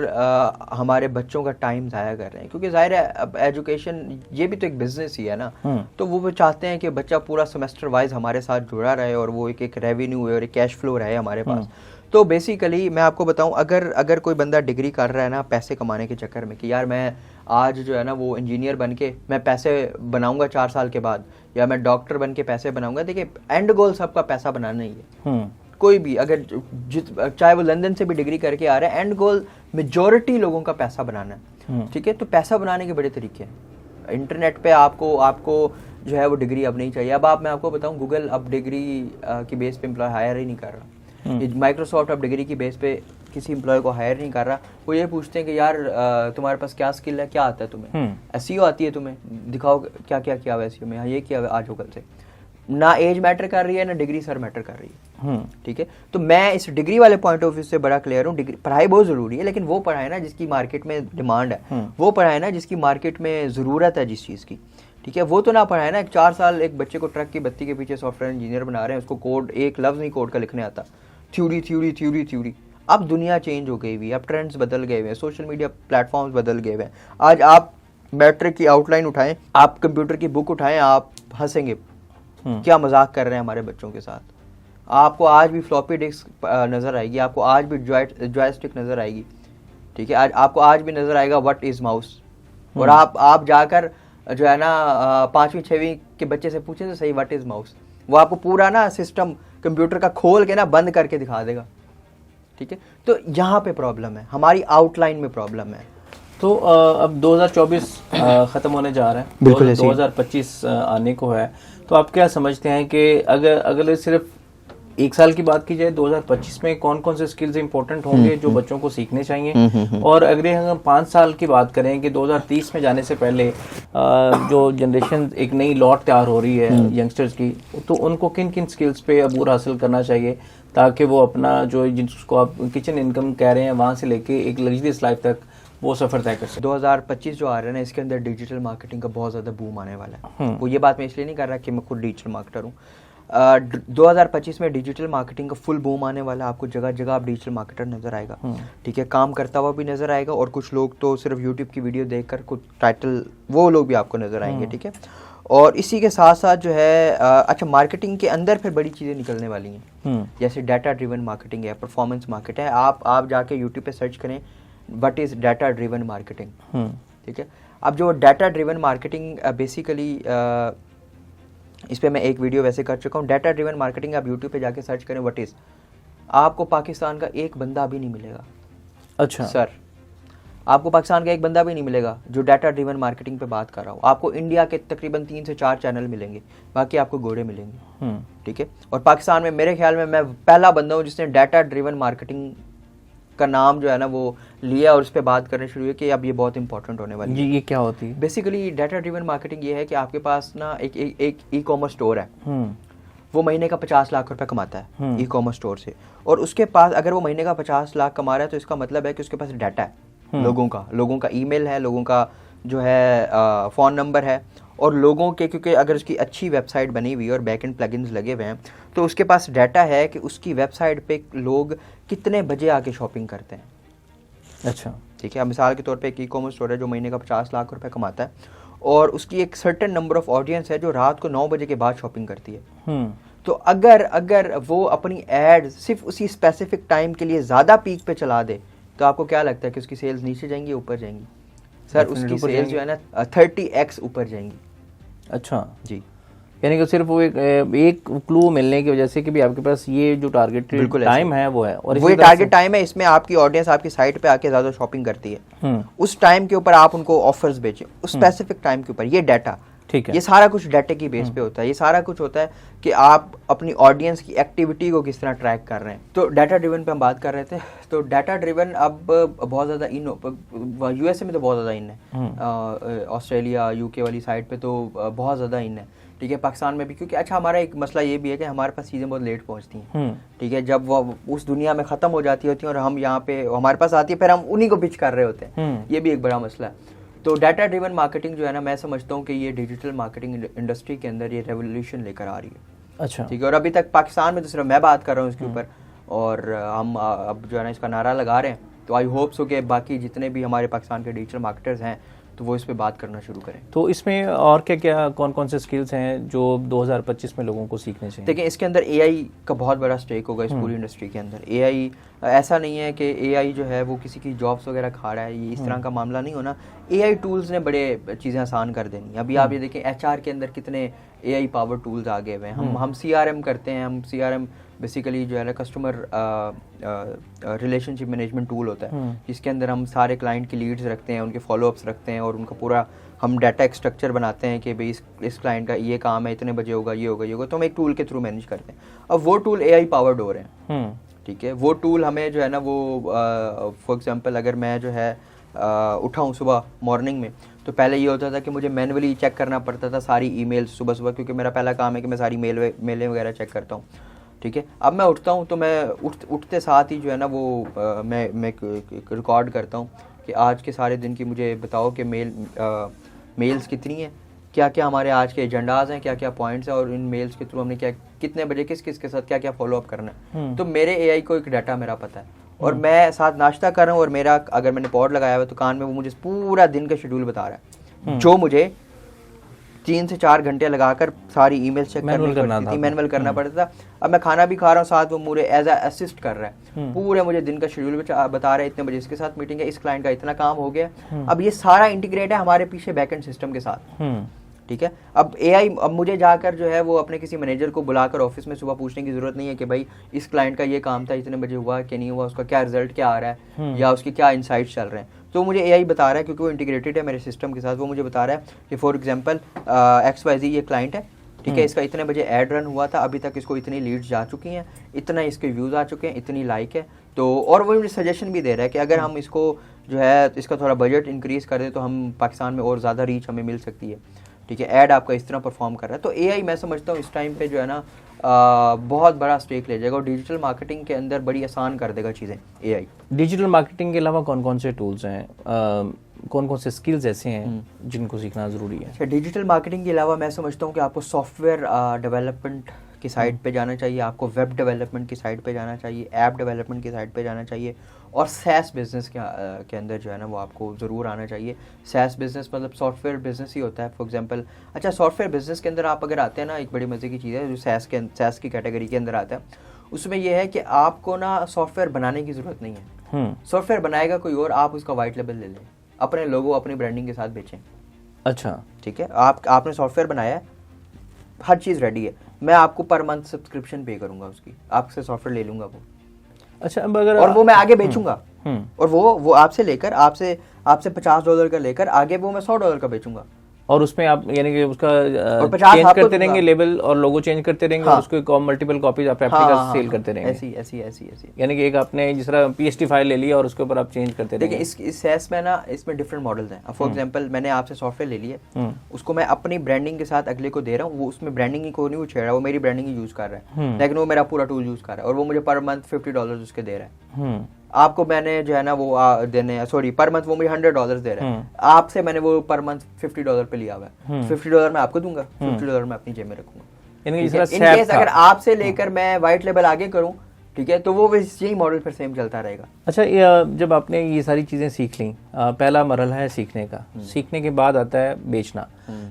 हमारे बच्चों का टाइम ज़ाया कर रहे हैं, क्योंकि ज़ाहिर है अब एजुकेशन ये भी तो एक बिज़नेस ही है ना, तो वो चाहते हैं कि बच्चा पूरा सेमेस्टर वाइज हमारे साथ जुड़ा रहे और वो एक रेवेन्यू और एक कैश फ्लो रहे हमारे पास। तो बेसिकली मैं आपको बताऊं, अगर कोई बंदा डिग्री कर रहा है ना पैसे कमाने के चक्कर में कि यार मैं आज जो है ना वो इंजीनियर बन के मैं पैसे बनाऊंगा 4 साल के बाद, या मैं डॉक्टर बन के पैसे बनाऊंगा, देखिए एंड गोल सबका पैसा बनाना ही है। कोई भी अगर चाहे वो लंदन से भी डिग्री करके आ रहा है, एंड गोल मेजॉरिटी लोगों का पैसा बनाना है, ठीक है। तो पैसा बनाने के बड़े तरीके हैं। इंटरनेट पे आपको जो है वो डिग्री अब नहीं चाहिए। अब मैं आपको बताऊं, गूगल अब डिग्री की बेस पे एम्प्लॉय हायर ही नहीं कर रहा। माइक्रोसॉफ्ट अब डिग्री की बेस पे किसी एम्प्लॉय को हायर नहीं कर रहा। वो ये पूछते हैं कि यार तुम्हारे पास क्या स्किल है, क्या आता है तुम्हें, एसईओ आती है तुम्हें, दिखाओ क्या क्या किया हुआ एसईओ में, हाँ ये किया हुआ आज हो कल से। ना एज मैटर कर रही है ना डिग्री सर मैटर कर रही है, ठीक है। तो मैं इस डिग्री वाले पॉइंट ऑफ व्यू से बड़ा क्लियर हूँ। डिग्री पढ़ाई बहुत जरूरी है, लेकिन वो पढ़ाई ना जिसकी मार्केट में डिमांड है, वो पढ़ाई ना जिसकी मार्केट में जरूरत है जिस चीज़ की, ठीक है। वो तो ना पढ़ाए ना 4 साल एक बच्चे को ट्रक की बत्ती के पीछे सॉफ्टवेयर इंजीनियर बना रहे हैं, उसको कोड एक लफ्ज़ नहीं कोड का लिखने आता, थ्योरी थ्योरी थ्योरी थ्योरी। अब दुनिया चेंज हो गई हुई है, अब ट्रेंड्स बदल गए हुए हैं, सोशल मीडिया प्लेटफॉर्म्स बदल गए हुए हैं। आज आप मैट्रिक की आउटलाइन उठाएं, आप कंप्यूटर की बुक उठाएं, आप हंसेंगे क्या मजाक कर रहे हैं हमारे बच्चों के साथ। आपको आज भी फ्लॉपी डिस्क नजर आएगी, आपको आज भी जॉयस्टिक नजर आएगी, ठीक है। आज आपको आज भी नजर आएगा व्हाट इज माउस। और आप जाकर जो है ना 5वीं 6वीं के बच्चे से पूछे तो सही व्हाट इज माउस, वो आपको पूरा ना सिस्टम कंप्यूटर का खोल के ना बंद करके दिखा देगा, ठीक है। तो यहाँ पे प्रॉब्लम है, हमारी आउटलाइन में प्रॉब्लम है। तो अब 2024 खत्म होने जा रहा है, बिल्कुल 2025 आने को है, तो आप क्या समझते हैं कि अगर सिर्फ 1 साल की बात की जाए 2025 में कौन कौन से स्किल्स इंपॉर्टेंट होंगे जो बच्चों को सीखने चाहिए? और अगर हम 5 साल की बात करें कि 2030 में जाने से पहले जो जनरेशन एक नई लॉट तैयार हो रही है यंगस्टर्स की, तो उनको किन किन स्किल्स पे अबूर हासिल करना चाहिए ताकि वो अपना जो जिसको आप किचन इनकम कह रहे हैं वहाँ से लेके एक लग्जरियस लाइफ तक वो सफर तय कर सकते? 2025 जो आ रहा है ना, इसके अंदर डिजिटल मार्केटिंग का बहुत ज़्यादा बूम आने वाला है। वो ये बात मैं इसलिए नहीं कर रहा कि मैं खुद डिजिटल मार्केटर हूँ। 2025 में डिजिटल मार्केटिंग का फुल बूम आने वाला है। आपको जगह जगह आप डिजिटल मार्केटर नजर आएगा, ठीक है, काम करता हुआ भी नजर आएगा। और कुछ लोग तो सिर्फ यूट्यूब की वीडियो देखकर कुछ टाइटल वो लोग भी आपको नजर आएंगे, ठीक है। और इसी के साथ साथ जो है अच्छा मार्केटिंग के अंदर फिर बड़ी चीज़ें निकलने वाली हैं, जैसे डाटा ड्रिवन मार्केटिंग है, परफॉर्मेंस मार्केट है। आप जाके यूट्यूब पे सर्च करें what is data driven marketing, ठीक है। अब जो डाटा ड्रिवन मार्केटिंग बेसिकली इस पे मैं एक वीडियो वैसे कर चुका हूँ। डाटा ड्रिवन मार्केटिंग आप यूट्यूब पे जाके सर्च करें व्हाट इज़, आपको पाकिस्तान का एक बंदा भी नहीं मिलेगा। अच्छा सर, आपको पाकिस्तान का एक बंदा भी नहीं मिलेगा जो डाटा ड्रिवन मार्केटिंग पे बात कर रहा हो। आपको इंडिया के तकरीबन 3 से 4 चैनल मिलेंगे, बाकी आपको घोड़े मिलेंगे, ठीक है। और पाकिस्तान में मेरे ख्याल में मैं पहला बंदा हूँ जिसने डाटा ड्रिवन मार्केटिंग का नाम जो है ना वो लिया और उस पर बात करने शुरू हुई कि अब ये बहुत इंपॉर्टेंट होने वाली है। ये क्या होती है? बेसिकली डाटा ड्रिवन मार्केटिंग ये है कि आपके पास ना एक ई कॉमर्स स्टोर है, वो महीने का 50 लाख रुपए कमाता है ई कॉमर्स स्टोर से। और उसके पास अगर वो महीने का 50 लाख कमा रहा है तो इसका मतलब है कि उसके पास डाटा है, लोगों का ईमेल है, लोगों का जो है फ़ोन नंबर है, और लोगों के, क्योंकि अगर उसकी अच्छी वेबसाइट बनी हुई है और बैक एंड प्लगइन्स लगे हुए हैं तो उसके पास डाटा है कि उसकी वेबसाइट पे लोग कितने बजे आके शॉपिंग करते हैं। अच्छा, ठीक है। अब मिसाल के तौर पे एक ई कॉमर्स स्टोर है जो महीने का 50 लाख रुपए कमाता है और उसकी एक सर्टेन नंबर ऑफ ऑडियंस है जो रात को 9 बजे के बाद शॉपिंग करती है। तो अगर वो अपनी एड सिर्फ उसी स्पेसिफिक टाइम के लिए ज़्यादा पीक पे चला दे तो आपको क्या लगता है कि उसकी सेल्स नीचे जाएंगी ऊपर जाएंगी? सर, उसकी सेल्स जो है ना 30x ऊपर जाएंगी। अच्छा जी। यानी कि सिर्फ वो एक क्लू मिलने की वजह से कि भी आपके पास ये जो टारगेट टाइम है वो है, और वो टारगेट टाइम है, इसमें आपकी ऑडियंस आपकी साइट पे आके ज्यादा शॉपिंग करती है, उस टाइम के ऊपर आप उनको ऑफर्स बेचें, उस स्पेसिफिक टाइम के ऊपर। ये डाटा, ठीक है, ये सारा कुछ डाटा की बेस पे होता है। ये सारा कुछ होता है कि आप अपनी ऑडियंस की एक्टिविटी को किस तरह ट्रैक कर रहे हैं। तो डाटा ड्रिवन पे हम बात कर रहे थे। तो डाटा ड्रिवन अब बहुत ज़्यादा इन, यूएसए में तो बहुत ज़्यादा इन है, ऑस्ट्रेलिया यूके वाली साइड पे तो बहुत ज़्यादा इन है, ठीक है, पाकिस्तान में भी। क्योंकि अच्छा हमारा एक मसला ये भी है कि हमारे पास चीज़ें बहुत लेट पहुंचती हैं, ठीक है, जब वो उस दुनिया में ख़त्म हो जाती होती हैं और हम यहाँ पे हमारे पास आती है, फिर हम उन्हीं को पिच कर रहे होते हैं। ये भी एक बड़ा मसला है। तो डाटा ड्रिवन मार्केटिंग जो है ना, मैं समझता हूँ कि ये डिजिटल मार्केटिंग इंडस्ट्री के अंदर ये रेवोल्यूशन लेकर आ रही है। अच्छा, ठीक है। और अभी तक पाकिस्तान में तो सिर्फ मैं बात कर रहा हूँ इसके ऊपर, और हम अब जो है ना इसका नारा लगा रहे हैं। तो आई होप सो कि बाकी जितने भी हमारे पाकिस्तान के डिजिटल मार्केटर्स हैं तो वो इस पे बात करना शुरू करें। तो इसमें और क्या क्या कौन कौन से स्किल्स हैं जो 2025 में लोगों को सीखने चाहिए? देखिए, इसके अंदर एआई का बहुत बड़ा स्टेक होगा इस पूरी इंडस्ट्री के अंदर। एआई ऐसा नहीं है कि एआई जो है वो किसी की जॉब्स वगैरह खा रहा है, ये इस तरह का मामला नहीं होना। एआई टूल्स ने बड़े चीज़ें आसान कर देनी। अभी आप ये देखें एचआर के अंदर कितने एआई पावर टूल्स आ गए हुए हैं। हम सीआरएम करते हैं, हम सीआरएम बेसिकली जो है ना कस्टमर रिलेशनशिप मैनेजमेंट टूल होता है, जिसके अंदर हम सारे क्लाइंट की लीड्स रखते हैं, उनके फॉलोअप्स रखते हैं, और उनका पूरा हम डाटा एक स्ट्रक्चर बनाते हैं कि भाई इस क्लाइंट का ये काम है, इतने बजे होगा, ये होगा, ये होगा, तो हम एक टूल के थ्रू मैनेज करते हैं। अब वो टूल एआई पावर्ड हो रहे हैं, ठीक है। वो टूल हमें जो है ना वो फॉर एग्जांपल अगर मैं जो है उठाऊँ सुबह मॉर्निंग में, तो पहले ये होता था कि मुझे मैनुअली चेक करना पड़ता था सारी ईमेल्स सुबह सुबह, क्योंकि मेरा पहला काम है कि मैं सारी मेलें वगैरह चेक करता हूँ, ठीक है। अब मैं उठता हूँ तो मैं उठते साथ ही जो है ना वो मैं रिकॉर्ड करता हूँ कि आज के सारे दिन की मुझे बताओ कि मेल्स कितनी हैं, क्या क्या हमारे आज के एजेंडाज हैं, क्या क्या पॉइंट्स हैं, और इन मेल्स के थ्रू हमने क्या कितने बजे किस किस के साथ क्या क्या फॉलोअप करना है। तो मेरे एआई को एक डाटा मेरा पता है, और मैं साथ नाश्ता कर रहा हूँ, और मेरा अगर मैंने पॉड लगाया हुआ है तो कान में वो मुझे पूरा दिन का शेड्यूल बता रहा है, जो मुझे 3 से 4 घंटे लगाकर सारी ईमेल चेक मैनुअल करना पड़ता था। अब मैं खाना भी खा रहा हूँ, साथ वो मुझे एज असिस्ट कर रहा है, पूरे मुझे दिन का शेड्यूल बता रहा है, इतने बजे इसके साथ मीटिंग है, इस क्लाइंट का इतना काम हो गया। अब ये सारा इंटीग्रेट है हमारे पीछे बैकएंड सिस्टम के साथ, ठीक है। अब एआई, अब मुझे जाकर जो है वो अपने किसी मैनेजर को बुलाकर ऑफिस में सुबह पूछने की जरूरत नहीं है कि भाई इस क्लाइंट का ये काम था, इतने बजे हुआ कि नहीं हुआ, उसका क्या रिजल्ट क्या आ रहा है, या उसके क्या इनसाइट्स चल रहे हैं। तो मुझे एआई बता रहा है, क्योंकि वो इंटीग्रेटेड है मेरे सिस्टम के साथ। वो मुझे बता रहा है कि फॉर एग्जांपल XYZ ये क्लाइंट है, ठीक है, इसका इतने बजे ऐड रन हुआ था, अभी तक इसको इतनी लीड्स जा चुकी हैं, इतना इसके व्यूज़ आ चुके हैं, इतनी लाइक है। तो और वो मुझे सजेशन भी दे रहा है कि अगर हम इसको जो है इसका थोड़ा बजट इंक्रीज़ कर दें तो हम पाकिस्तान में और ज़्यादा रीच हमें मिल सकती है, ठीक है, ऐड आपका इस तरह परफॉर्म कर रहा है। तो एआई मैं समझता हूँ इस टाइम पे जो है ना बहुत बड़ा स्टेक ले जाएगा, और डिजिटल मार्केटिंग के अंदर बड़ी आसान कर देगा चीज़ें एआई। डिजिटल मार्केटिंग के अलावा कौन कौन से टूल्स हैं, कौन कौन से स्किल्स ऐसे हैं जिनको सीखना ज़रूरी है? अच्छा, डिजिटल मार्केटिंग के अलावा मैं समझता हूँ कि आपको सॉफ्टवेयर डेवलपमेंट की साइड पे जाना चाहिए, आपको वेब डेवलपमेंट की साइड पे जाना चाहिए, ऐप डेवलपमेंट की साइड पे जाना चाहिए, और सैस बिजनेस के अंदर जो है ना वो आपको ज़रूर आना चाहिए। सैस बिजनेस मतलब सॉफ्टवेयर बिजनेस ही होता है फॉर एग्जांपल। अच्छा, सॉफ्टवेयर बिजनेस के अंदर आप अगर आते हैं ना, एक बड़ी मज़े की चीज़ है जो सैस की कैटेगरी के अंदर आता है, उसमें यह है कि आपको ना सॉफ्टवेयर बनाने की ज़रूरत नहीं है। सॉफ्टवेयर बनाएगा कोई और, आप उसका वाइट लेबल ले लें, अपने लोगो अपनी ब्रांडिंग के साथ बेचें। अच्छा, ठीक है, आपने सॉफ्टवेयर बनाया है, हर चीज़ रेडी है, मैं आपको पर मंथ सब्सक्रिप्शन पे करूंगा उसकी, आपसे सॉफ्टवेयर ले लूंगा वो। अच्छा, अब अगर और वो मैं आगे बेचूंगा, और वो आपसे लेकर आपसे $50 का लेकर आगे वो मैं $100 का बेचूंगा, और उसमें आप यानी कि उसका चेंज करते रहेंगे लेबल और लोगो चेंज करते रहेंगे, और उसको मल्टीपल कॉपीज आप रेप्लिका सेल करते रहेंगे। ऐसी यानी कि एक आपने जिस तरह PST फाइल ले लिया और उसके ऊपर आप चेंज करते रहेंगे। देखिए इस सैस में ना इसमें डिफरेंट मॉडल्स हैं। फॉर एग्जांपल मैंने आपसे सॉफ्टवेयर ले लिया, उसको मैं अपनी ब्रांडिंग के साथ अगले को दे रहा हूँ, वो उसमें ब्रांडिंग ही को नहीं छेड़ रहा, वो मेरी ब्रांडिंग ही यूज कर रहा है, लेकिन वो मेरा पूरा टूल यूज कर रहा है, और वो मुझे पर मंथ $50 उसके दे रहा है। आपको मैंने जो है ना वो पर मंथ वो मुझे $100 दे रहा है, आपसे मैंने वो पर मंथ $50 पे लिया हुआ है, $50 मैं आपको दूंगा, $50 मैं अपनी जेब में रखूंगा। इनकेस अगर आपसे लेकर मैं वाइट लेबल आगे करूं, ठीक है, तो वो यही मॉडल फिर सेम चलता रहेगा। अच्छा, जब आपने ये सारी चीज़ें सीख ली, पहला मरहला है सीखने का, सीखने के बाद आता है बेचना।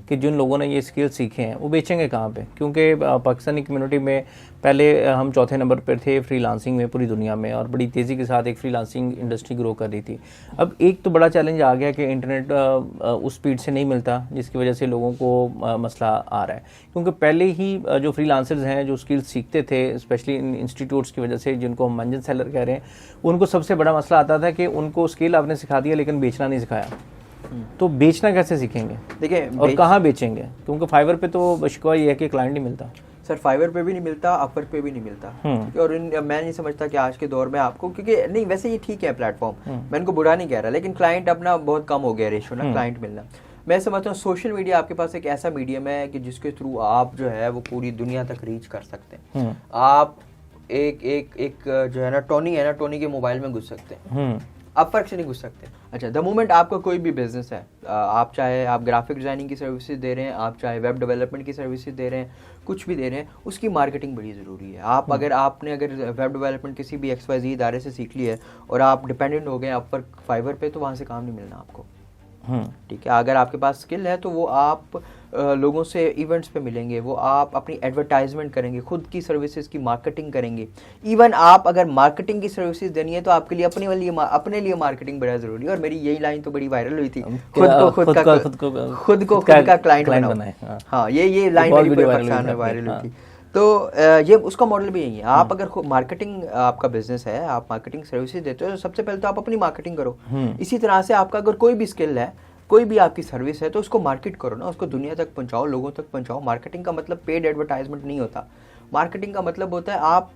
कि जिन लोगों ने ये स्किल सीखे हैं वो बेचेंगे कहाँ पे, क्योंकि पाकिस्तानी कम्युनिटी में पहले हम चौथे नंबर पर थे फ्रीलांसिंग में पूरी दुनिया में, और बड़ी तेज़ी के साथ एक फ्रीलांसिंग इंडस्ट्री ग्रो कर रही थी। अब एक तो बड़ा चैलेंज आ गया कि इंटरनेट उस स्पीड से नहीं मिलता, जिसकी वजह से लोगों को मसला आ रहा है, क्योंकि पहले ही जो फ्रीलांसर्स हैं जो स्किल सीखते थे, स्पेशली इन इंस्टीट्यूट्स की वजह से जिनको हम मंजन सेलर कह रहे हैं, उनको सबसे बड़ा मसला आता था कि उनको स्किल आपने सिखा दिया लेकिन बेचना नहीं सिखाया। तो बेचना कैसे सीखेंगे, देखिए, और कहाँ बेचेंगे, क्योंकि फाइवर पे तो शिकवा ये है कि क्लाइंट नहीं मिलता। सर फाइवर पे भी नहीं मिलता, अपवर पे भी नहीं मिलता, ठीक है। और मैं नहीं समझता कि आज के दौर में आपको, क्योंकि नहीं वैसे ये ठीक है प्लेटफॉर्म, मैं इनको बुरा नहीं कह रहा, लेकिन क्लाइंट अपना बहुत कम हो गया रेशियो ना क्लाइंट मिलना। मैं समझता हूँ सोशल मीडिया आपके पास एक ऐसा मीडियम है कि जिसके थ्रू आप जो है वो पूरी दुनिया तक रीच कर सकते हैं। आप एक जो है ना टोनी के मोबाइल में घुस सकते हैं, आप फर्क से नहीं घुस सकते। अच्छा, द मोमेंट आपका कोई भी बिजनेस है, आप चाहे आप ग्राफिक डिजाइनिंग की सर्विसेज दे रहे हैं, आप चाहे वेब डेवलपमेंट की सर्विसेज दे रहे हैं, कुछ भी दे रहे हैं, उसकी मार्केटिंग बड़ी ज़रूरी है। आप अगर वेब डेवलपमेंट किसी भी XYZ इदारे से सीख ली है और आप डिपेंडेंट हो गए अपवर फाइवर पे, तो वहाँ से काम नहीं मिलना आपको, ठीक है। अगर आपके पास स्किल है तो वो आप लोगों से इवेंट्स पे मिलेंगे, वो आप अपनी एडवर्टाइजमेंट करेंगे, खुद की सर्विसेज की मार्केटिंग करेंगे। इवन आप अगर मार्केटिंग की सर्विसेज देनी है तो आपके लिए अपने लिए मार्केटिंग बड़ा जरूरी है। और मेरी यही लाइन तो बड़ी वायरल हुई थी, खुद को का क्लाइंट बनाए। हाँ, ये लाइन मेरी पूरे पाकिस्तान में वायरल हुई थी। तो ये उसका मॉडल भी यही है। आप अगर मार्केटिंग आपका बिजनेस है, आप मार्केटिंग सर्विसेज देते हो, तो सबसे पहले तो आप अपनी मार्केटिंग करो। इसी तरह से आपका अगर कोई भी स्किल है, कोई भी आपकी सर्विस है, तो उसको मार्केट करो ना, उसको दुनिया तक पहुंचाओ, लोगों तक पहुंचाओ। मार्केटिंग का मतलब पेड एडवर्टाइजमेंट नहीं होता। मार्केटिंग का मतलब होता है आप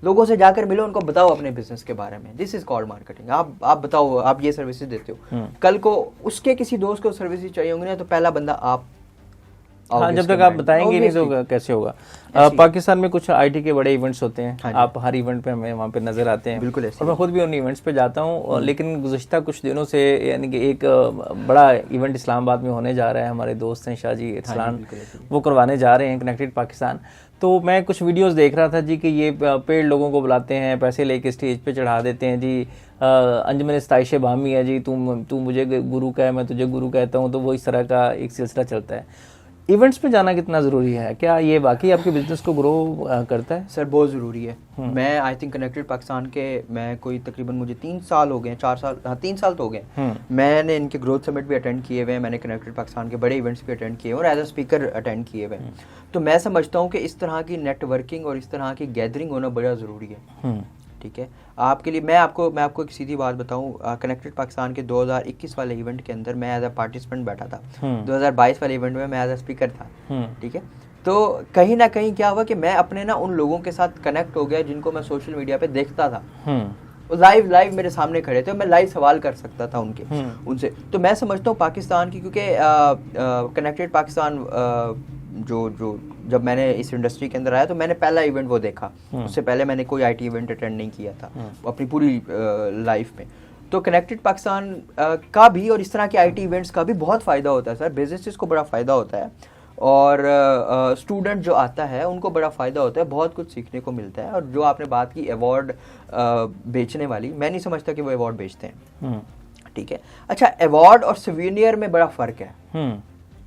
लोगों से जाकर मिलो, उनको बताओ अपने बिजनेस के बारे में। This is called marketing. आप बताओ, आप ये सर्विसेज देते हो, कल को उसके किसी दोस्त को सर्विसेज चाहिए होंगे ना, तो पहला बंदा आप। हाँ, जब तक आप बताएंगे नहीं तो कैसे होगा। पाकिस्तान में कुछ आईटी के बड़े इवेंट्स होते हैं, आप हर इवेंट पे हमें वहाँ पे नजर आते हैं। बिल्कुल, और मैं खुद भी उन इवेंट्स पे जाता हूँ। लेकिन गुज़श्ता कुछ दिनों से यानी कि एक बड़ा इवेंट इस्लामाबाद में होने जा रहा है, हमारे दोस्त हैं शाहजी इरसलान, वो करवाने जा रहे हैं, कनेक्टेड पाकिस्तान। तो मैं कुछ वीडियोस देख रहा था जी कि ये पेड़ लोगों को बुलाते हैं, पैसे लेके स्टेज पे चढ़ा देते हैं जी। अंजुमन इस्ताइश बामी है जी, तू मुझे गुरु कह, मैं तुझे गुरु कहता हूँ। तो वो इस तरह का एक सिलसिला चलता है। इवेंट्स पे जाना कितना ज़रूरी है, क्या ये वाकई आपके बिजनेस को ग्रो करता है? सर बहुत ज़रूरी है। मैं आई थिंक कनेक्टेड पाकिस्तान के मैं कोई तकरीबन मुझे 3 साल हो गए, 4 साल, हाँ 3 साल तो हो गए। मैंने इनके ग्रोथ समिट भी अटेंड किए हुए हैं, मैंने कनेक्टेड पाकिस्तान के बड़े इवेंट्स भी अटेंड किए और एज अ स्पीकर अटेंड किए हुए हैं। तो मैं समझता हूँ कि इस तरह की नेटवर्किंग और इस तरह की गैदरिंग होना बड़ा ज़रूरी है, ठीक है। आपके लिए मैं आपको एक सीधी बात बताऊं, कनेक्टेड पाकिस्तान के 2021 वाले इवेंट के अंदर मैं एज अ पार्टिसिपेंट बैठा था। 2022 वाले इवेंट में मैं एज अ स्पीकर था, ठीक है। तो कहीं ना कहीं क्या हुआ कि मैं अपने ना उन लोगों के साथ कनेक्ट हो गया जिनको मैं सोशल मीडिया पे देखता था। लाइव मेरे सामने खड़े थे, मैं लाइव सवाल कर सकता था उनसे। तो मैं समझता हूँ पाकिस्तान की, क्योंकि कनेक्टेड पाकिस्तान जो जब मैंने इस इंडस्ट्री के अंदर आया तो मैंने पहला इवेंट वो देखा। उससे पहले मैंने कोई आईटी इवेंट अटेंड नहीं किया था अपनी पूरी लाइफ में। तो कनेक्टेड पाकिस्तान का भी और इस तरह के आईटी इवेंट्स का भी बहुत फ़ायदा होता है सर। बिजनेसेस को बड़ा फ़ायदा होता है और स्टूडेंट जो आता है उनको बड़ा फ़ायदा होता है, बहुत कुछ सीखने को मिलता है। और जो आपने बात की अवार्ड बेचने वाली, मैं नहीं समझता कि वो अवार्ड बेचते हैं, ठीक है। अच्छा, अवार्ड और सिविनियर में बड़ा फ़र्क है,